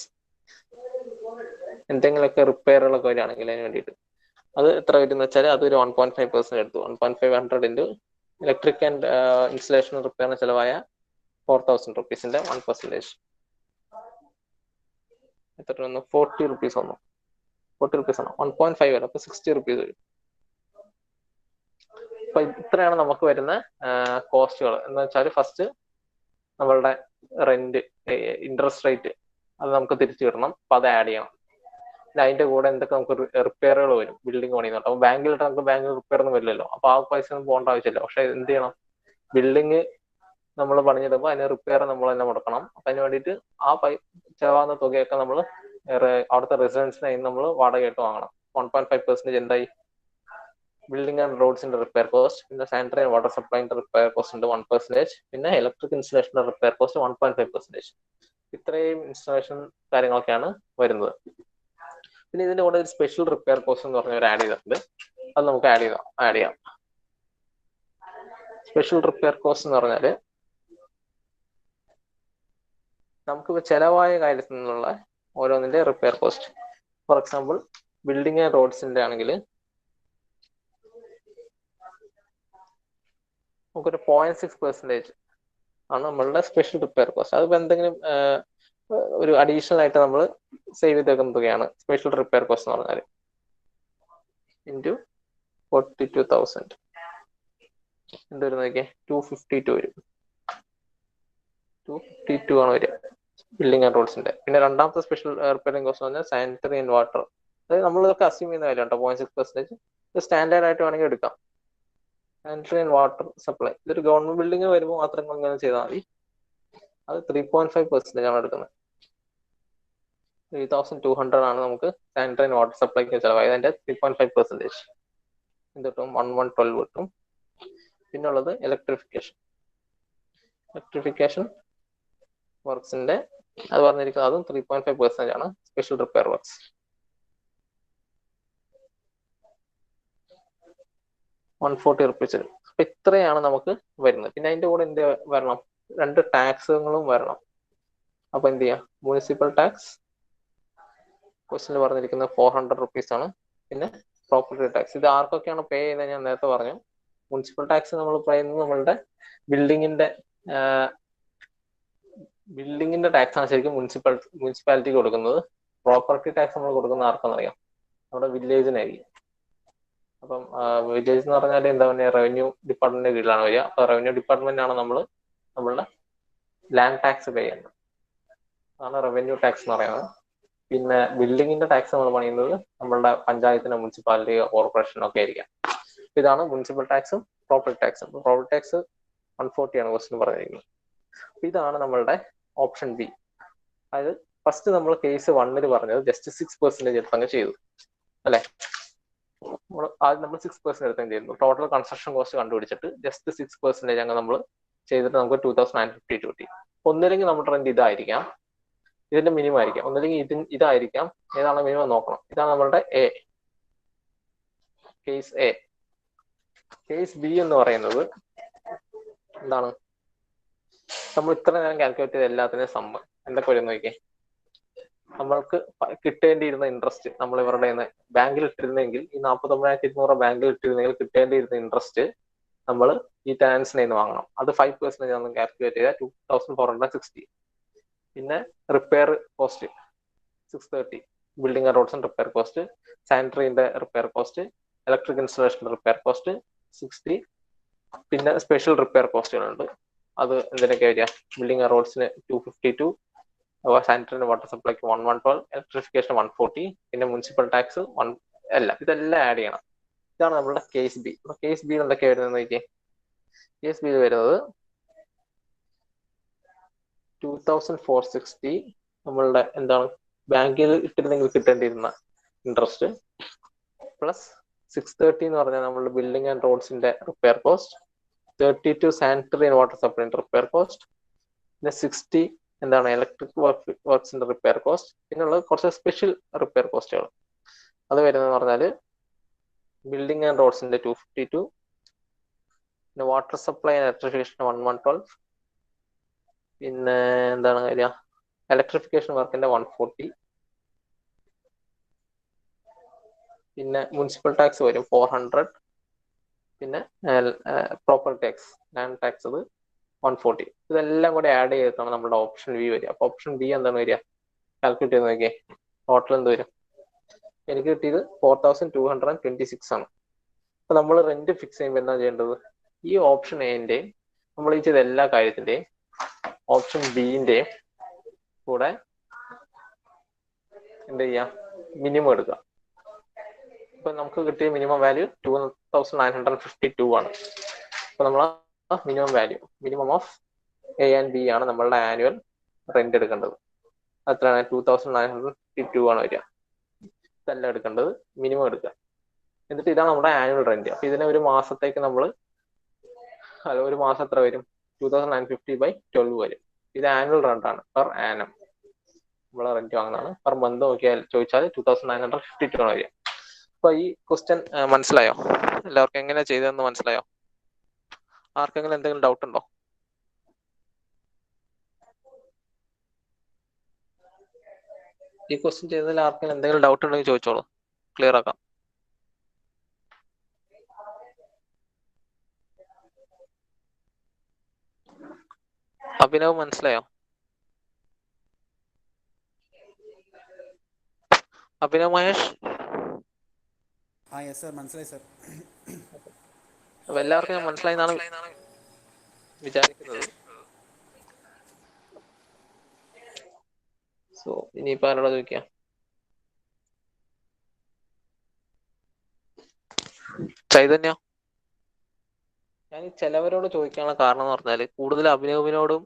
എന്തെങ്കിലുമൊക്കെ റിപ്പയറുകളൊക്കെ വരികയാണെങ്കിൽ അതിന് വേണ്ടിയിട്ട് അത് എത്ര വരും എന്ന് വെച്ചാൽ അതൊരു 1.5% എടുത്തു. 1.500 ഇൻറ്റു ഇലക്ട്രിക് ആൻഡ് ഇൻസ്റ്റലേഷൻ റിപ്പയറിന് ചിലവായ 4,000 റുപ്പീസിന്റെ 1%. എത്ര വന്നു? 40 റുപ്പീസ് വന്നു. 40 റുപ്പീസ് ആണ്. 1.5 വരും. അപ്പൊ 60 റുപ്പീസ് വരും. അപ്പൊ ഇത്രയാണ് നമുക്ക് വരുന്ന കോസ്റ്റുകൾ എന്ന് വെച്ചാൽ ഫസ്റ്റ് നമ്മളുടെ റെന്റ്, ഇൻട്രസ്റ്റ് റേറ്റ് അത് നമുക്ക് തിരിച്ചു കിട്ടണം. അപ്പൊ അത് ആഡ് ചെയ്യണം. പിന്നെ അതിന്റെ കൂടെ എന്തൊക്കെ നമുക്ക് റിപ്പയറുകൾ വരും ബിൽഡിംഗ് പണിയുന്നുണ്ട്. അപ്പൊ ബാങ്കിലിട്ട് നമുക്ക് ബാങ്കിൽ റിപ്പയർ ഒന്നും വരില്ലല്ലോ. അപ്പൊ ആ പൈസ ഒന്നും പോകേണ്ട ആവശ്യമില്ല. പക്ഷെ എന്ത് ചെയ്യണം? ബിൽഡിങ് നമ്മൾ പണിഞ്ഞിടുമ്പോൾ അതിന് റിപ്പയർ നമ്മൾ തന്നെ മുടക്കണം. അപ്പൊ അതിന് വേണ്ടിയിട്ട് ആ ചെലവാകുന്ന തുകയൊക്കെ നമ്മൾ അവിടുത്തെ റെസിഡൻസിനെ നമ്മൾ വാടകയായിട്ട് വാങ്ങണം. 1.5% എന്തായി? ബിൽഡിംഗ് ആൻഡ് റോഡ്സിന്റെ റിപ്പയർ കോസ്റ്റ്, പിന്നെ സാനിറ്ററി ആൻഡ് വാട്ടർ സപ്ലൈന്റെ റിപ്പയർ കോസ്റ്റ് ഉണ്ട് 1%, പിന്നെ ഇലക്ട്രിക് ഇൻസ്റ്റലേഷന്റെ റിപ്പയർ കോസ്റ്റ് 1.5%. ഇത്രയും ഇൻസ്റ്റലേഷൻ കാര്യങ്ങളൊക്കെയാണ് വരുന്നത്. പിന്നെ ഇതിന്റെ കൂടെ ഒരു സ്പെഷ്യൽ റിപ്പയർ കോസ്റ്റ് എന്ന് പറഞ്ഞ ഒരു ആഡ് ചെയ്തിട്ടുണ്ട്. അത് നമുക്ക് ആഡ് ചെയ്യാം. സ്പെഷ്യൽ റിപ്പയർ കോസ്റ്റ് എന്ന് പറഞ്ഞാല് നമുക്ക് ചെലവായ കാര്യത്തിൽ നിന്നുള്ള ഓരോന്നിന്റെ repair cost. For example building and റോഡ്സിന്റെ ആണെങ്കിൽ നമുക്കൊരു 0.6% ആണ് നമ്മളുടെ സ്പെഷ്യൽ റിപ്പയർ കോസ്റ്റ്. അതിപ്പോ എന്തെങ്കിലും ഒരു അഡീഷണൽ ആയിട്ട് നമ്മൾ സേവ് ചെയ്ത് വെക്കുന്ന തുകയാണ് സ്പെഷ്യൽ റിപ്പയർ കോസ്റ്റ് എന്ന് പറഞ്ഞാൽ. ഇൻറ്റു 42,000 എന്ത് വരും നോക്കിയേ? 252 വരും. 252 ആണ് വരിക ബിൽഡിംഗ് ആൻഡ് റോഡ്സിന്റെ. പിന്നെ രണ്ടാമത്തെ സ്പെഷ്യൽ റിപ്പയറിംഗ് കോസ്റ്റ് എന്ന് പറഞ്ഞാൽ സാനിറ്ററി ആൻഡ് വാട്ടർ. അതായത് നമ്മളിതൊക്കെ അസ്യൂം ചെയ്യുന്ന കാര്യം കേട്ടോ. 0.6% സ്റ്റാൻഡേർഡ് ആയിട്ട് വേണമെങ്കിൽ എടുക്കാം. സാനിറ്ററി ആൻഡ് വാട്ടർ സപ്ലൈ ഇതൊരു ഗവൺമെന്റ് ബിൽഡിംഗ് വരുമ്പോൾ മാത്രം ഇങ്ങനെ ചെയ്താൽ മതി. അത് 3.5% ആണ് എടുക്കുന്നത്. 3,200 ആണ് നമുക്ക് സാനിറ്ററി ആൻഡ് വാട്ടർ സപ്ലൈക്ക് ചിലവായത്. അതിന്റെ 3.5% എന്ത് കിട്ടും? 1,112 കിട്ടും. പിന്നുള്ളത് ഇലക്ട്രിഫിക്കേഷൻ വർക്സിന്റെ അത് പറഞ്ഞിരിക്കുന്നത് അതും 3.5% ആണ് സ്പെഷ്യൽ റിപ്പയർ വർക്സ്. ₹140 വരും. അപ്പൊ ഇത്രയാണ് നമുക്ക് വരുന്നത്. പിന്നെ അതിന്റെ കൂടെ എന്ത് വരണം? 2 ടാക്സുകളും വരണം. അപ്പൊ എന്ത് ചെയ്യാം? മുനിസിപ്പൽ ടാക്സ് ക്വസ്റ്റിന് പറഞ്ഞിരിക്കുന്നത് 400 റുപ്പീസ് ആണ്. പിന്നെ പ്രോപ്പർട്ടി ടാക്സ്. ഇത് ആർക്കൊക്കെയാണ് പേ ചെയ്യുന്നത് ഞാൻ നേരത്തെ പറഞ്ഞു. മുനിസിപ്പൽ ടാക്സ് നമ്മൾ പറയുന്നത് നമ്മളുടെ ബിൽഡിങ്ങിന്റെ ടാക്സ് ആണ് ശരിക്കും മുനിസിപ്പാലിറ്റിക്ക് കൊടുക്കുന്നത്. പ്രോപ്പർട്ടി ടാക്സ് നമ്മൾ കൊടുക്കുന്ന ആർക്കെന്നറിയാം? നമ്മുടെ വില്ലേജിനായിരിക്കും. അപ്പം വില്ലേജ് എന്ന് പറഞ്ഞാൽ എന്താ പറയുക, റവന്യൂ ഡിപ്പാർട്ട്മെന്റിന്റെ കീഴിലാണ് വരിക. അപ്പൊ റവന്യൂ ഡിപ്പാർട്ട്മെന്റാണ് നമ്മളുടെ ലാൻഡ് ടാക്സ് പേ ചെയ്യുന്നത്. അതാണ് റവന്യൂ ടാക്സ് എന്ന് പറയുന്നത്. പിന്നെ ബിൽഡിങ്ങിന്റെ ടാക്സ് നമ്മൾ പണിയുന്നത് നമ്മളുടെ പഞ്ചായത്തിന്, മുനിസിപ്പാലിറ്റി, കോർപ്പറേഷൻ ഒക്കെ ആയിരിക്കാം. ഇതാണ് മുനിസിപ്പൽ ടാക്സും പ്രോപ്പർട്ടി ടാക്സും. പ്രോപ്പർട്ടി ടാക്സ് 140 ആണ് ക്വസ്റ്റ്യൻ പറഞ്ഞിരിക്കുന്നത്. ഇതാണ് നമ്മളുടെ ഓപ്ഷൻ ബി. അതായത് ഫസ്റ്റ് നമ്മൾ കേസ് 1 പറഞ്ഞത് ജസ്റ്റ് 6% എടുത്തങ്ങ് ചെയ്തു അല്ലെ. ആദ്യം നമ്മൾ 6% എടുത്തങ്ങ് ചെയ്യുന്നു. ടോട്ടൽ കൺസ്ട്രക്ഷൻ കോസ്റ്റ് കണ്ടുപിടിച്ചിട്ട് ജസ്റ്റ് 6% അങ്ങ് നമ്മൾ ചെയ്തിട്ട് നമുക്ക് 2952 കിട്ടി. ഒന്നില്ലെങ്കിൽ നമ്മുടെ റെന്റ് ഇതായിരിക്കാം, ഇതിന്റെ മിനിമം ആയിരിക്കാം, ഒന്നില്ലെങ്കിൽ ഇതായിരിക്കാം. ഏതാണ് മിനിമം നോക്കണം. ഇതാണ് നമ്മളുടെ A, case A. Case B എന്ന് പറയുന്നത് എന്താണ്? നമ്മൾ ഇത്ര നേരം കാൽക്കുലേറ്റ് ചെയ്ത എല്ലാത്തിനും സമ്മ് എന്തൊക്കെ വരും നോക്കിയേ. നമ്മൾക്ക് കിട്ടേണ്ടിയിരുന്ന ഇൻട്രസ്റ്റ് നമ്മൾ ഇവരുടെ ബാങ്കിൽ ഇട്ടിരുന്നെങ്കിൽ, ഈ 49,200 ബാങ്കിൽ ഇട്ടിരുന്നെങ്കിൽ കിട്ടേണ്ടിയിരുന്ന ഇൻട്രസ്റ്റ് നമ്മൾ ഈ ടാൻസിനെ വാങ്ങണം. അത് 5% നമ്മൾ കാൽക്കുലേറ്റ് ചെയ്താൽ 2460. പിന്നെ repair cost 630, building and roads repair cost, സാനിറ്ററിന്റെ repair cost, electric installation repair cost 60. പിന്നെ സ്പെഷ്യൽ റിപ്പയർ കോസ്റ്റുകളുണ്ട്. അത് എന്തിനൊക്കെ വരിക? ബിൽഡിംഗ് ആൻഡ് റോഡ്സിന് 252, സാനിറ്ററിന് വാട്ടർ സപ്ലൈക്ക് 1112, ഇലക്ട്രിഫിക്കേഷൻ 140, പിന്നെ മുനിസിപ്പൽ ടാക്സ് 1 എല്ലാം. ഇതെല്ലാം ആഡ് ചെയ്യണം. ഇതാണ് നമ്മളുടെ കേസ് ബി. കേസ് ബി എന്തൊക്കെയാ വരുന്നത് നോക്കിയേ. കേസ് ബിയിൽ വരുന്നത് 2460 നമ്മളുടെ എന്താണ് ബാങ്കിൽ ഇട്ടിരുന്നെങ്കിൽ കിട്ടേണ്ടിയിരുന്ന ഇൻട്രസ്റ്റ്, പ്ലസ് 630 എന്ന് പറഞ്ഞാൽ നമ്മളുടെ ബിൽഡിംഗ് ആൻഡ് റോഡ്സിന്റെ repair cost, 32 sanitary and water സപ്ലൈന്റെ റിപ്പയർ കോസ്റ്റ്, പിന്നെ 60 എന്താണ് ഇലക്ട്രിക് വർക്ക്സിന്റെ റിപ്പയർ കോസ്റ്റ്. പിന്നെ ഉള്ളത് കുറച്ച് സ്പെഷ്യൽ റിപ്പയർ കോസ്റ്റുകൾ. അത് വരുന്നതെന്ന് പറഞ്ഞാൽ ബിൽഡിംഗ് ആൻഡ് റോഡ്സിന്റെ 252, പിന്നെ വാട്ടർ സപ്ലൈ ആൻഡ് ഇലക്ട്രിഫിക്കേഷൻ 1112, പിന്നെ എന്താണ് കാര്യം ഇലക്ട്രിഫിക്കേഷൻ വർക്കിന്റെ 140, പിന്നെ മുനിസിപ്പൽ ടാക്സ് വരും 400, പിന്നെ പ്രോപ്പർട്ടി ടാക്സ്, ലാൻഡ് ടാക്സ് അത് 140. ഇതെല്ലാം കൂടെ ആഡ് ചെയ്തിട്ടാണ് നമ്മുടെ ഓപ്ഷൻ ബി വരിക. അപ്പൊ ഓപ്ഷൻ ബി എന്താണ് വരിക? കാൽക്കുലേറ്റ് ചെയ്ത് നോക്കിയേ. ടോട്ടൽ എന്ത് വരും? എനിക്ക് കിട്ടിയത് 4226 ആണ്. അപ്പൊ നമ്മൾ റെന്റ് ഫിക്സ് ചെയ്യുമ്പോൾ എന്താ ചെയ്യേണ്ടത്? ഈ ഓപ്ഷൻ എന്റെ നമ്മൾ ഈ ചെയ്ത എല്ലാ കാര്യത്തിന്റെയും ഓപ്ഷൻ ബിന്റെയും കൂടെ എന്ത് ചെയ്യാം? മിനിമം എടുക്കുക. ഇപ്പൊ നമുക്ക് കിട്ടിയ മിനിമം വാല്യൂ 2952 ആണ്. അപ്പൊ നമ്മൾ minimum value, minimum of A and B ആണ് നമ്മളുടെ ആനുവൽ റെന്റ് എടുക്കേണ്ടത്. അത്രയാണ് 2952 ആണ് വരിക. ഇതെല്ലാം എടുക്കേണ്ടത് മിനിമം എടുക്കുക. എന്നിട്ട് ഇതാണ് നമ്മുടെ ആനുവൽ റെന്റ്. അപ്പൊ ഇതിനെ ഒരു മാസത്തേക്ക് ഒരു മാസം എത്ര വരും? 2950/12 വരും. ഇത് ആനുവൽ റെന്റ് ആണ്, പെർ ആനം നമ്മളെ റെന്റ് വാങ്ങുന്നതാണ്. പെർ മന്ത് നോക്കിയാൽ ചോദിച്ചാൽ 2952 ആണ് വരിക. അപ്പൊ ഈ ക്വസ്റ്റ്യൻ മനസ്സിലായോ? എല്ലാവർക്കും എങ്ങനെയാ ചെയ്തതെന്ന് മനസ്സിലായോ? ആർക്കെങ്കിലും എന്തെങ്കിലും ഡൗട്ട് ഉണ്ടോ? ഈ ക്വസ്റ്റ്യൻ ചെയ്തതിൽ ആർക്കെങ്കിലും എന്തെങ്കിലും ഡൗട്ട് ഉണ്ടെങ്കിൽ ചോദിച്ചോളൂ, ക്ലിയർ ആക്കാം. അഭിനവ് മനസ്സിലായോ? അഭിനവ് മഹേഷ്? യെസ് സർ, മനസ്സിലായി സർ. അപ്പൊ എല്ലാവർക്കും ഞാൻ മനസ്സിലായി എന്നാണ് വിചാരിക്കുന്നത്. സോ ഇനിയിപ്പോ ആരോടാ ചോദിക്കാം? ചൈതന്യ? ഞാൻ ഈ ചിലവരോട് ചോദിക്കാനുള്ള കാരണം എന്ന് പറഞ്ഞാൽ കൂടുതൽ അഭിനവിനോടും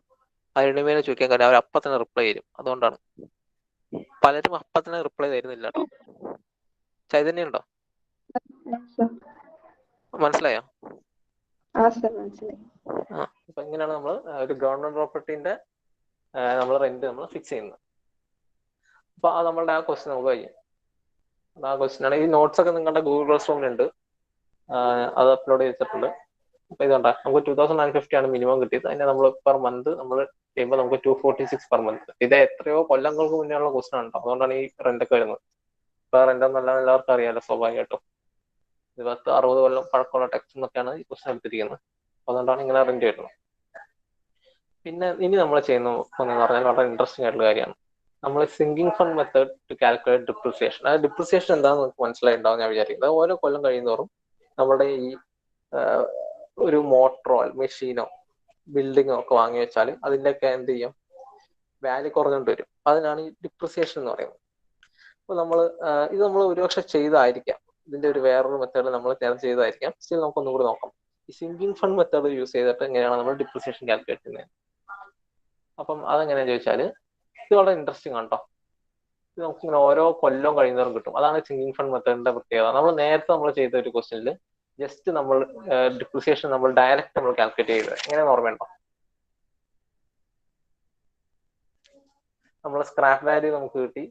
അരുണിമേനോട് ചോദിക്കാൻ കാര്യം അവർ അപ്പൊ തന്നെ റിപ്ലൈ തരും. അതുകൊണ്ടാണ്. പലരും അപ്പൊ തന്നെ റിപ്ലൈ തരുന്നില്ല കേട്ടോ. ചൈതന്യം ഉണ്ടോ? മനസ്സിലായോ? അപ്പൊ ഇങ്ങനെയാണ് നമ്മൾ ഒരു ഗവൺമെന്റ് പ്രോപ്പർട്ടിന്റെ നമ്മൾ റെന്റ് നമ്മൾ ഫിക്സ് ചെയ്യുന്നത്. അപ്പൊ നമ്മളുടെ ആ ക്വസ്റ്റ്യൻ നമുക്ക് കഴിയും. ആ ക്വസ്റ്റ്യൻ ആണ്. ഈ നോട്ട്സ് ഒക്കെ നിങ്ങളുടെ ഗൂഗിൾ ക്ലാസ് റൂമിലുണ്ട്, അത് അപ്ലോഡ് ചെയ്തിട്ടുണ്ട്. അപ്പൊ ഇതുണ്ടാ നമുക്ക് 2950 ആണ് മിനിമം കിട്ടിയത്. അതിനെ നമ്മൾ പെർ മന്ത് നമ്മൾ ചെയ്യുമ്പോൾ നമുക്ക് 246 പെർ മന്ത്. ഇത് എത്രയോ കൊല്ലങ്ങൾക്ക് മുന്നേ ഉള്ള ക്വസ്റ്റ്യൻ ഉണ്ടോ, അതുകൊണ്ടാണ് ഈ റെന്റ് ഒക്കെ വരുന്നത്. ഇപ്പൊ റെന്റ് ഒന്നല്ല എല്ലാവർക്കും അറിയാലോ സ്വാഭാവികമായിട്ടും. 60 കൊല്ലം പഴക്കമുള്ള ടെക്സ്റ്റ് എന്നൊക്കെയാണ് ഈ ക്വസ്റ്റ്യൻ എടുത്തിരിക്കുന്നത്. അതുകൊണ്ടാണ് ഇങ്ങനെ റെന്റ് വരുന്നത്. പിന്നെ ഇനി നമ്മൾ ചെയ്യുന്ന എന്ന് പറഞ്ഞാൽ വളരെ ഇൻട്രസ്റ്റിംഗ് ആയിട്ടുള്ള കാര്യമാണ്. നമ്മൾ sinking fund method to calculate depreciation. അത് ഡിപ്രിസിയേഷൻ എന്താണെന്ന് നമുക്ക് മനസ്സിലായിട്ടുണ്ടാവും ഞാൻ വിചാരിക്കുന്നത്. ഓരോ കൊല്ലം കഴിയുന്നോറും നമ്മുടെ ഈ ഒരു മോട്ടറോ മെഷീനോ ബിൽഡിങ്ങോ ഒക്കെ വാങ്ങി വെച്ചാൽ അതിൻ്റെയൊക്കെ എന്ത് ചെയ്യും, വാല്യൂ കുറഞ്ഞുകൊണ്ട് വരും. അതിനാണ് ഈ ഡിപ്രിസിയേഷൻ എന്ന് പറയുന്നത്. അപ്പോൾ ഇത് നമ്മൾ ഒരുപക്ഷെ ചെയ്തായിരിക്കാം, ഇതിന്റെ ഒരു വേറൊരു മെത്തേഡ് നമ്മൾ ചെയ്തായിരിക്കാം. സ്റ്റിൽ നമുക്കൊന്നും കൂടി നോക്കാം. ഈ സിങ്കിങ് ഫണ്ട് മെത്തേഡ് യൂസ് ചെയ്തിട്ട് എങ്ങനെയാണ് നമ്മൾ ഡിപ്രിസിയേഷൻ കാൽക്കുലേറ്റ് ചെയ്യുന്നത്. അപ്പം അതെങ്ങനെയാണെന്ന് ചോദിച്ചാൽ ഇത് വളരെ ഇൻട്രസ്റ്റിംഗ് ആണ് കേട്ടോ. ഇത് നമുക്കിങ്ങനെ ഓരോ കൊല്ലം കഴിയുന്നവരും കിട്ടും. അതാണ് സിങ്കിങ് ഫണ്ട് മെത്തേഡിന്റെ പ്രത്യേകത. നമ്മൾ ചെയ്ത ഒരു ക്വസ്റ്റ്യനിൽ ജസ്റ്റ് നമ്മൾ ഡിപ്രിസിയേഷൻ നമ്മൾ ഡയറക്റ്റ് നമ്മൾ കാൽക്കുലേറ്റ് ചെയ്തത് എങ്ങനെയാണെന്ന് ഓർമ്മയുണ്ടോ? നമ്മൾ സ്ക്രാപ്പ് വാല്യൂ നമുക്ക് കിട്ടി,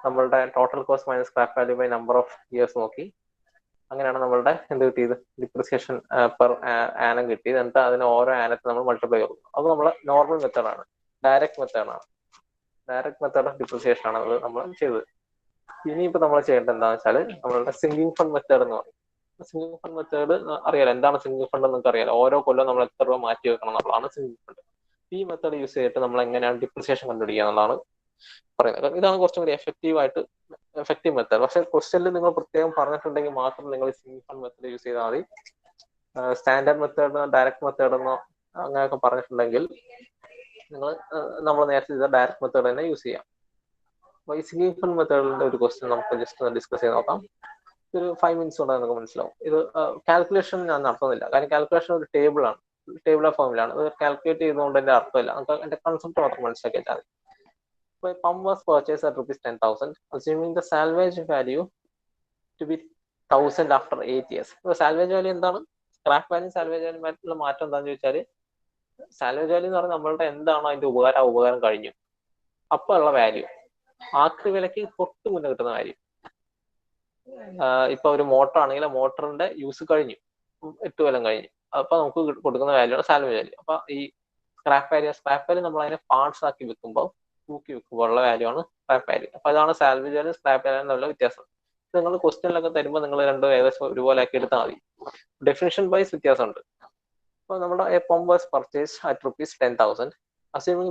നമ്മളുടെ total cost minus scrap value by number of years നോക്കി. അങ്ങനെയാണ് നമ്മളുടെ എന്ത് കിട്ടിയത്, ഡിപ്രിസിയേഷൻ പെർ ആനം കിട്ടിയത്. എന്നിട്ട് അതിന് ഓരോ ആനത്തെ നമ്മൾ മൾട്ടിപ്ലൈ ചെയ്തു. അത് നമ്മളെ നോർമൽ മെത്തേഡാണ്, ഡയറക്റ്റ് മെത്തേഡാണ്. ഡയറക്റ്റ് മെത്തേഡ് ഓഫ് ഡിപ്രിസിയേഷൻ ആണ് അത് നമ്മൾ ചെയ്തത്. ഇനിയിപ്പോൾ നമ്മൾ ചെയ്യേണ്ടത് എന്താണെന്ന് വെച്ചാൽ നമ്മളുടെ സിങ്കിങ് ഫണ്ട് മെത്തേഡ് എന്ന് പറയും. സിങ്കിങ് ഫണ്ട് മെത്തേഡ് അറിയാലോ, എന്താണ് സിങ്കിങ് ഫണ്ട് എന്ന് നിങ്ങൾക്ക് അറിയാലോ. ഓരോ കൊല്ലം നമ്മൾ എത്ര രൂപ മാറ്റി വെക്കണം എന്നുള്ളതാണ് സിങ്കിങ് ഫണ്ട്. ഈ മെത്തേഡ് യൂസ് ചെയ്തിട്ട് നമ്മൾ എങ്ങനെയാണ് ഡിപ്രിസിയേഷൻ കണ്ടുപിടിക്കുക എന്നുള്ളതാണ് പറയുന്നത്. ഇതാണ് കുറച്ചും കൂടി എഫക്റ്റീവ് മെത്തേഡ്. പക്ഷെ ക്വസ്റ്റ്യനിൽ നിങ്ങൾ പ്രത്യേകം പറഞ്ഞിട്ടുണ്ടെങ്കിൽ മാത്രം നിങ്ങൾ സിങ്കിങ് ഫണ്ട് മെത്തേഡ് യൂസ് ചെയ്താൽ മതി. സ്റ്റാൻഡേർഡ് മെത്തേഡ്, ഡയറക്റ്റ് മെത്തേഡ് എന്നോ അങ്ങനെയൊക്കെ പറഞ്ഞിട്ടുണ്ടെങ്കിൽ നമ്മൾ നേരത്തെ ചെയ്ത ഡയറക്റ്റ് മെത്തേഡ് തന്നെ യൂസ് ചെയ്യാം. അപ്പോൾ ഈ സിങ്കിങ് ഫണ്ട് മെത്തേഡിന്റെ ഒരു ക്വസ്റ്റ്യൻ നമുക്ക് ജസ്റ്റ് ഒന്ന് ഡിസ്കസ് ചെയ്ത് നോക്കാം. ഒരു 5 minutes കൊണ്ട് നമുക്ക് മനസ്സിലാവും. ഇത് കാൽക്കുലേഷൻ ഞാൻ നടത്തുന്നില്ല, കാരണം കാൽക്കുലേഷൻ ഒരു ടേബിൾ ഓഫ് ഫോമിലാണ്. അത് കാൽക്കുലേറ്റ് ചെയ്തുകൊണ്ട് എന്റെ അർത്ഥമില്ല. നമുക്ക് എന്റെ കൺസെപ്റ്റ് മാത്രം മനസ്സിലാക്കിയാൽ മതി. അപ്പോൾ pump was purchased at ₹10,000, assuming the salvage value to be 1,000 after 8 years. ഇപ്പോൾ സാൽവേജ് വാല്യൂ എന്താണ്, സ്ക്രാപ്പ് വാല്യൂ സാൽവേജ് വാല്യൂ മാറ്റം എന്താണെന്ന് ചോദിച്ചാൽ, സാൽവേജ് വാല്യൂ എന്ന് പറഞ്ഞാൽ നമ്മളുടെ എന്താണോ അതിന്റെ ഉപകാരം കഴിഞ്ഞു അപ്പോൾ ഉള്ള വാല്യൂ, ആക്രി വിലയ്ക്ക് തൊട്ട് മുന്നേ കിട്ടുന്ന വാല്യൂ. ഇപ്പൊ ഒരു മോട്ടർ ആണെങ്കിൽ മോട്ടറിന്റെ യൂസ് കഴിഞ്ഞു, 8 കൊല്ലം കഴിഞ്ഞു, അപ്പൊ നമുക്ക് കൊടുക്കുന്ന വാല്യൂ ആണ് സാൽവേജ് വാല്യൂ. അപ്പൊ ഈ സ്ക്രാപ്പ് വാല്യൂ നമ്മൾ അതിനെ പാർട്സ് ആക്കി വെക്കുമ്പോൾ തൂക്കി വെക്കുമ്പോൾ ഉള്ള വാല്യൂ ആണ് സ്ക്രാപ്പ് വാല്യൂ. അപ്പൊ അതാണ് സാൽവേജ് വാല്യൂ സ്ക്രാപ്പ് വാല്യൂ എന്നുള്ള വ്യത്യാസം. നിങ്ങൾ ക്വസ്റ്റ്യനിലൊക്കെ തരുമ്പോൾ നിങ്ങൾ രണ്ടും ഏകദേശം ഒരുപോലെ ആക്കി എടുത്താൽ മതി. ഡെഫിനിഷൻ വൈസ് വ്യത്യാസമുണ്ട്. അപ്പോൾ നമ്മുടെ pump was purchased at ₹10,000, assuming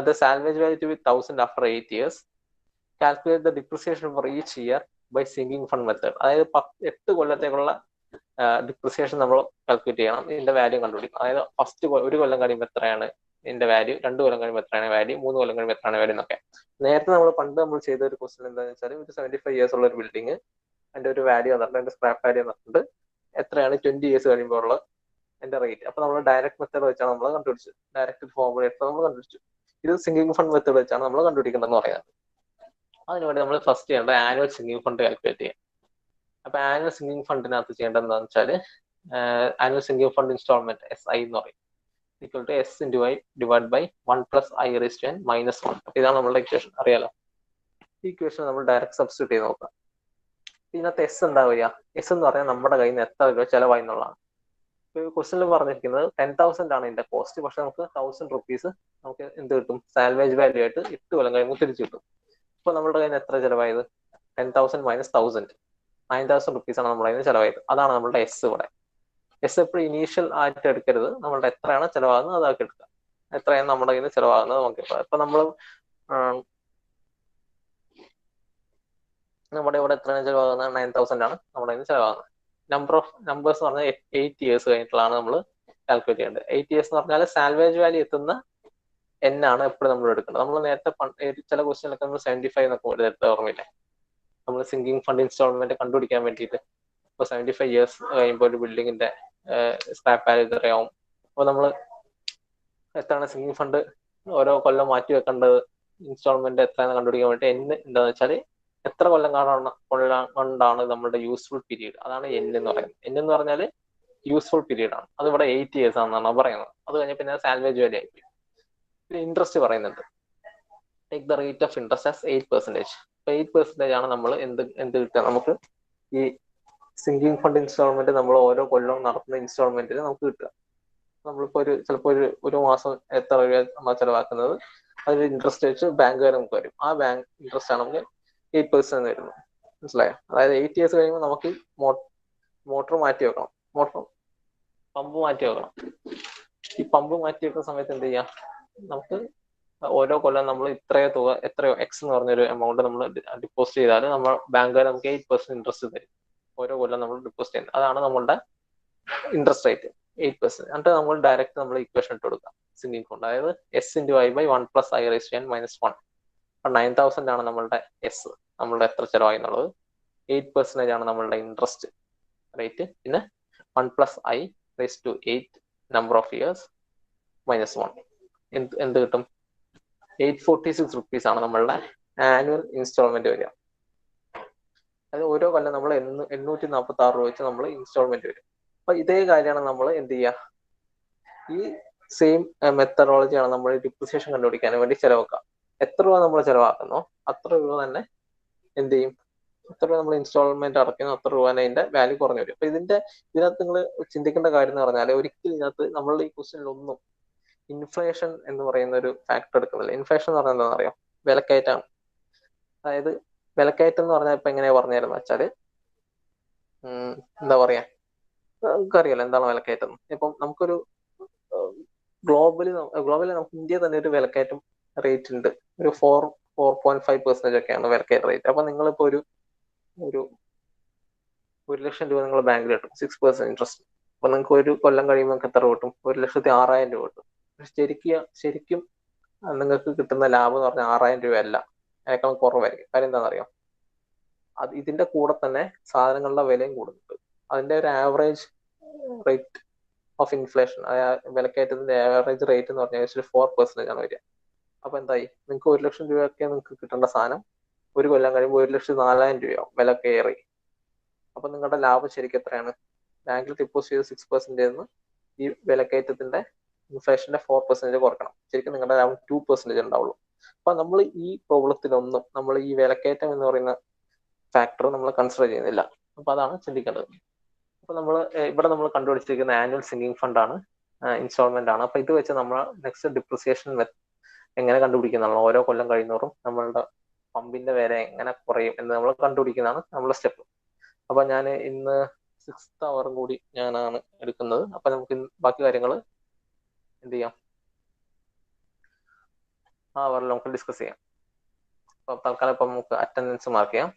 the salvage value to be 1,000 after 8 years. Calculate the depreciation for each year by sinking fund method. അതായത് 8 കൊല്ലത്തേക്കുള്ള ഡിപ്രിസിയേഷൻ നമ്മൾ കാൽക്കുലേറ്റ് ചെയ്യണം, ഇതിന്റെ വാല്യൂ കണ്ടുപിടിക്കണം. അതായത് ഫസ്റ്റ് ഒരു കൊല്ലം കഴിയുമ്പോൾ എത്രയാണ് ഇതിന്റെ വാല്യൂ, 2 കൊല്ലം കഴിയുമ്പോൾ എത്രയാണ് വാല്യൂ, 3 കൊല്ലം കഴിയുമ്പോൾ എത്രയാണ് വാല്യൂ എന്നൊക്കെ. നേരത്തെ നമ്മൾ ചെയ്ത ഒരു ക്വസ്റ്റ്യൻ എന്താണെന്ന് വെച്ചാൽ, ഒരു 75 years ഉള്ള ഒരു ബിൽഡിംഗ്, അതിന്റെ ഒരു വാല്യൂ വന്നിട്ടുണ്ട്, അതിന്റെ സ്ക്രാപ്പ് വാല്യൂ വന്നിട്ടുണ്ട്, എത്രയാണ് 20 years കഴിയുമ്പോൾ ഉള്ള എന്റെ റേറ്റ്. അപ്പൊ നമ്മൾ ഡയറക്റ്റ് മെത്തേഡ് വെച്ചാണ് നമ്മൾ കണ്ടുപിടിച്ചത്. ഡയറക്റ്റ് ഫോർമുല എടുത്ത് നമ്മൾ കണ്ടുപിടിച്ചു. ഇത് സിങ്കിങ് ഫണ്ട് മെത്തേഡ് വെച്ചാണ് നമ്മൾ കണ്ടുപിടിക്കുന്നതെന്ന് പറയുന്നത്. അതിനുവേണ്ടി നമ്മൾ ഫസ്റ്റ് ചെയ്യേണ്ടത് ആനുവൽ സിങ്കിങ് ഫണ്ട് കാൽക്കുലേറ്റ് ചെയ്യാം. അപ്പൊ ആനുവൽ സിങ്കിങ് ഫണ്ടിനകത്ത് ചെയ്യേണ്ടത് എന്താണെന്ന് വെച്ചാൽ, annual sinking fund instalment SI എന്ന് പറയും, equal to S into I divide by 1 + I raised to n - 1. അപ്പൊ ഇതാണ് നമ്മളുടെ ഇക്വേഷൻ, അറിയാലോ. ഈ ഇക്വേഷൻ നമ്മൾ ഡയറക്റ്റ് സബ്സ്റ്റിറ്റ്യൂട്ട് ചെയ്ത് നോക്കാം. ഇതിനകത്ത് S എന്താ വരിക, S എന്ന് പറഞ്ഞാൽ നമ്മുടെ കയ്യിൽ നിന്ന് എത്ര രൂപ ചെലവായി എന്നുള്ളതാണ്. ക്വസ്റ്റ്യനിൽ പറഞ്ഞിരിക്കുന്നത് 10,000 ആണ് ഇതിന്റെ കോസ്റ്റ്. പക്ഷെ നമുക്ക് 1,000 rupees നമുക്ക് എന്ത് കിട്ടും, സാൽവേജ് വാല്യൂ ആയിട്ട് 8 കൊല്ലം കഴിയുമ്പോൾ തിരിച്ചു കിട്ടും. അപ്പൊ നമ്മുടെ കയ്യിൽ നിന്ന് എത്ര ചെലവായത്, 10,000 - 1,000, 9,000 rupees ആണ് നമ്മുടെ കയ്യിൽ നിന്ന് ചെലവായത്. അതാണ് നമ്മുടെ S. ഇവിടെ S എപ്പോഴും ഇനീഷ്യൽ ആയിട്ട് എടുക്കരുത്, നമ്മളുടെ എത്രയാണ് ചെലവാകുന്നത് അതാക്കി എടുക്കുക. എത്രയാണ് നമ്മുടെ കയ്യിൽ നിന്ന് ചെലവാകുന്നത് നമുക്ക്. ഇപ്പൊ നമ്മുടെ ഇവിടെ എത്രയാണ് ചെലവാകുന്നത്, 9,000 ആണ് നമ്മുടെ കയ്യിൽ നിന്ന് ചെലവാകുന്നത്. നമ്പേഴ്സ് എന്ന് പറഞ്ഞാൽ 8 years കഴിഞ്ഞിട്ടാണ് നമ്മൾ കാൽക്കുലേറ്റ് ചെയ്യേണ്ടത്. 8 years എന്ന് പറഞ്ഞാൽ സാൽവേജ് വാല്യൂ എത്തുന്ന N ആണ് എപ്പോഴും നമ്മൾ എടുക്കേണ്ടത്. നമ്മൾ നേരത്തെ ചില ക്വസ്റ്റ്യനൊക്കെ നമ്മൾ 75 എന്നൊക്കെ എടുത്ത ഓർമ്മയില്ലേ, നമ്മൾ സിങ്കിങ് ഫണ്ട് ഇൻസ്റ്റാൾമെന്റ് കണ്ടുപിടിക്കാൻ വേണ്ടിയിട്ട്. ഇപ്പൊ 75 years കഴിയുമ്പോൾ ഒരു ബിൽഡിങ്ങിന്റെ സ്ക്രാപ്പ് വാല്യൂ എത്രയാവും. അപ്പൊ നമ്മൾ എത്രയാണ് സിങ്കിങ് ഫണ്ട് ഓരോ കൊല്ലം മാറ്റി വെക്കേണ്ടത്, ഇൻസ്റ്റാൾമെന്റ് എത്രയാണെന്ന് കണ്ടുപിടിക്കാൻ വേണ്ടി N എന്താണെന്ന് വെച്ചാൽ എത്ര കൊല്ലം കൊണ്ടാണ് നമ്മുടെ യൂസ്ഫുൾ പീരീഡ്, അതാണ് N എന്ന് പറയുന്നത്. N എന്ന് പറഞ്ഞാൽ യൂസ്ഫുൾ പീരീഡ് ആണ്. അത് ഇവിടെ 8 years ആണെന്നാണ് പറയുന്നത്. അത് കഴിഞ്ഞ പിന്നെ സാൽവേജ് വാല്യൂ ആയി. ഇൻട്രസ്റ്റ് പറയുന്നുണ്ട്, take the rate of interest as 8%. 8% ആണ് നമ്മൾ എന്ത് കിട്ടുക നമുക്ക് ഈ സിങ്കിങ് ഫണ്ട് ഇൻസ്റ്റാൾമെന്റ് നമ്മൾ ഓരോ കൊല്ലവും നടത്തുന്ന ഇൻസ്റ്റാൾമെന്റിന് നമുക്ക് കിട്ടുക. നമ്മളിപ്പോ ചിലപ്പോൾ ഒരു മാസം എത്ര രൂപ നമ്മൾ ചെലവാക്കുന്നത്, അതിൽ ഇൻട്രസ്റ്റ് വെച്ച് ബാങ്കുകാർ നമുക്ക് വരും. ആ ബാങ്ക് ഇൻട്രസ്റ്റ് ആണ് നമുക്ക് 8% വരുന്നത്. മനസ്സിലായോ? അതായത് 8 years കഴിയുമ്പോൾ നമുക്ക് മോട്ടോർ മാറ്റി വെക്കണം, പമ്പ് മാറ്റി വെക്കണം. ഈ പമ്പ് മാറ്റി വെക്കുന്ന സമയത്ത് എന്ത് ചെയ്യാം, നമുക്ക് ഓരോ കൊല്ലം നമ്മൾ ഇത്രയോ തുക, എത്രയോ എക്സ് എന്ന് പറഞ്ഞൊരു എമൗണ്ട് നമ്മൾ ഡിപ്പോസിറ്റ് ചെയ്താൽ നമ്മൾ ബാങ്കുകാർ നമുക്ക് 8% ഇൻട്രസ്റ്റ് തരും. ഓരോ കൊല്ലം നമ്മൾ ഡിപ്പോസിറ്റ് ചെയ്യുന്നത്, അതാണ് നമ്മളുടെ ഇൻട്രസ്റ്റ് റേറ്റ് 8%. എന്നിട്ട് നമ്മൾ ഡയറക്റ്റ് നമ്മൾ ഇക്വേഷൻ ഇട്ട് കൊടുക്കാം സിങ്കിങ് ഫണ്ട്, അതായത് S×I/1 + I⁻n−1. അപ്പൊ 9000 ആണ് നമ്മളുടെ എസ്, നമ്മളുടെ എത്ര ചെലവായി എന്നുള്ളത്. 8% ആണ് നമ്മളുടെ ഇൻട്രസ്റ്റ് റേറ്റ്. പിന്നെ 1 + I⁸ നമ്പർ ഓഫ് ഇയേഴ്സ് -1 എന്ത് കിട്ടും? 846 rupees ആണ് നമ്മളുടെ ആനുവൽ ഇൻസ്റ്റാൾമെന്റ് വരിക. അതായത് ഓരോ കൊല്ലം നമ്മൾ 846 രൂപ വെച്ച് നമ്മൾ ഇൻസ്റ്റാൾമെന്റ് വരും. അപ്പൊ ഇതേ കാര്യമാണ് നമ്മൾ എന്ത് ചെയ്യുക, ഈ സെയിം മെത്തഡോളജിയാണ് നമ്മൾ ഡിപ്രിസിയേഷൻ കണ്ടുപിടിക്കാൻ വേണ്ടി ചെലവാക്കുക. എത്ര രൂപ നമ്മൾ ചെലവാക്കുന്നോ അത്ര രൂപ തന്നെ എന്ത് ചെയ്യും, എത്ര രൂപ നമ്മൾ ഇൻസ്റ്റാൾമെന്റ് അടയ്ക്കുന്നു അത്ര രൂപ തന്നെ അതിന്റെ വാല്യൂ കുറഞ്ഞു വരും. അപ്പൊ ഇതിനകത്ത് നിങ്ങൾ ചിന്തിക്കേണ്ട കാര്യം എന്ന് പറഞ്ഞാൽ, ഒരിക്കലും ഇതിനകത്ത് നമ്മളുടെ ഈ ക്വസ്റ്റ്യനിലൊന്നും ഇൻഫ്ലേഷൻ എന്ന് പറയുന്ന ഒരു ഫാക്ടർ എടുക്കുന്നില്ല. ഇൻഫ്ലേഷൻ എന്ന് പറഞ്ഞാൽ എന്താണെന്ന് അറിയാം? വിലക്കയറ്റാണ്. അതായത് വിലക്കയറ്റം എന്ന് പറഞ്ഞാൽ ഇപ്പൊ എങ്ങനെയാ പറഞ്ഞുതരുന്നത് വെച്ചാല്, എന്താ പറയാ, നമുക്കറിയാലോ എന്താണ് വിലക്കയറ്റം. ഇപ്പം നമുക്കൊരു ഗ്ലോബലി നമുക്ക് ഇന്ത്യ തന്നെ ഒരു വിലക്കയറ്റം റേറ്റ് ഉണ്ട്. ഒരു 4.5% ഒക്കെയാണ് വിലക്കയറ്റ റേറ്റ്. അപ്പൊ നിങ്ങളിപ്പോ ഒരു 1,00,000 രൂപ നിങ്ങൾ ബാങ്കിൽ കിട്ടും 6% ഇൻട്രസ്റ്റ്. അപ്പൊ നിങ്ങൾക്ക് ഒരു കൊല്ലം കഴിയുമ്പോൾ നിങ്ങൾക്ക് എത്ര കിട്ടും? 1,06,000 രൂപ കിട്ടും. ശരിക്കും നിങ്ങൾക്ക് കിട്ടുന്ന ലാഭം എന്ന് പറഞ്ഞാൽ 6,000 രൂപയല്ല, അതിനേക്കാൾ കുറവായിരിക്കും. കാര്യം എന്താണെന്നറിയാം? ഇതിന്റെ കൂടെ തന്നെ സാധനങ്ങളുടെ വിലയും കൂടുന്നുണ്ട്. അതിന്റെ ഒരു ആവറേജ് റേറ്റ് ഓഫ് ഇൻഫ്ലേഷൻ, വിലക്കയറ്റത്തിന്റെ ആവറേജ് റേറ്റ് എന്ന് പറഞ്ഞാൽ 4% ആണ് വരിക. അപ്പൊ എന്തായി? നിങ്ങൾക്ക് 1,00,000 രൂപയൊക്കെ നിങ്ങൾക്ക് കിട്ടേണ്ട സാധനം ഒരു കൊല്ലം കഴിയുമ്പോൾ 1,04,000 രൂപയാവും വില കയറി. അപ്പൊ നിങ്ങളുടെ ലാഭം ശരിക്കും എത്രയാണ്? ബാങ്കിൽ ഡിപ്പോസിറ്റ് ചെയ്ത് 6% ഈ വിലക്കയറ്റത്തിന്റെ ഇൻഫ്ലേഷന്റെ 4% കുറക്കണം. ശരിക്കും നിങ്ങളുടെ ലാഭം 2% ഉണ്ടാവുള്ളൂ. അപ്പൊ നമ്മൾ ഈ പ്രോബ്ലത്തിലൊന്നും നമ്മൾ ഈ വിലക്കയറ്റം എന്ന് പറയുന്ന ഫാക്ടർ നമ്മൾ കൺസിഡർ ചെയ്യുന്നില്ല. അപ്പൊ അതാണ് ചിന്തിക്കേണ്ടത്. അപ്പൊ ഇവിടെ നമ്മൾ കണ്ടുപിടിച്ചിരിക്കുന്ന ആനുവൽ സിങ്കിങ് ഫണ്ട് ആണ്, ഇൻസ്റ്റാൾമെന്റ് ആണ്. അപ്പൊ ഇത് വെച്ച് നമ്മൾ നെക്സ്റ്റ് ഡിപ്രിസിയേഷൻ എങ്ങനെ കണ്ടുപിടിക്കുന്നതാണ്, ഓരോ കൊല്ലം കഴിയുന്നോറും നമ്മളുടെ പമ്പിന്റെ വില എങ്ങനെ കുറയും എന്ന് നമ്മൾ കണ്ടുപിടിക്കുന്നതാണ് നമ്മുടെ സ്റ്റെപ്പ്. അപ്പൊ ഞാൻ ഇന്ന് 6th അവർ കൂടി ഞാനാണ് എടുക്കുന്നത്. അപ്പൊ നമുക്ക് ബാക്കി കാര്യങ്ങൾ എന്ത് ചെയ്യാം, ആ അവറിൽ നമുക്ക് ഡിസ്കസ് ചെയ്യാം. അപ്പൊ തൽക്കാലം ഇപ്പൊ നമുക്ക് അറ്റൻഡൻസ് മാർക്ക് ചെയ്യാം.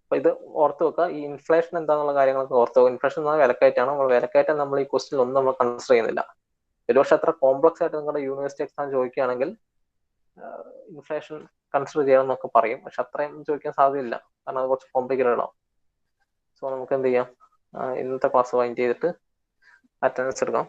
അപ്പൊ ഇത് ഓർത്ത് വെക്കുക, ഈ ഇൻഫ്ലേഷൻ എന്താണെന്നുള്ള കാര്യങ്ങളൊക്കെ ഓർത്ത് വെക്കുക. ഇൻഫ്ലേഷൻ എന്ന് പറഞ്ഞാൽ വിലക്കയറ്റാണ്. വിലക്കയറ്റം നമ്മൾ ഈ ക്വസ്റ്റിൽ ഒന്നും നമ്മൾ കൺസിഡർ ചെയ്യുന്നില്ല. ഒരു പക്ഷെ അത്ര കോംപ്ലക്സ് ആയിട്ട് നിങ്ങളുടെ യൂണിവേഴ്സിറ്റി എക്സാം ചോദിക്കുകയാണെങ്കിൽ ഇൻഫ്ലേഷൻ കൺസിഡർ ചെയ്യാമെന്നൊക്കെ പറയും. പക്ഷെ അത്രയും ചോദിക്കാൻ സാധ്യതയില്ല, കാരണം അത് കുറച്ച് കോംപ്ലിക്കേറ്റഡ് ആവും. സോ നമുക്ക് എന്ത് ചെയ്യാം, ഇന്നത്തെ ക്ലാസ് വൈൻഡ് ചെയ്തിട്ട് അറ്റൻഡൻസ് എടുക്കാം.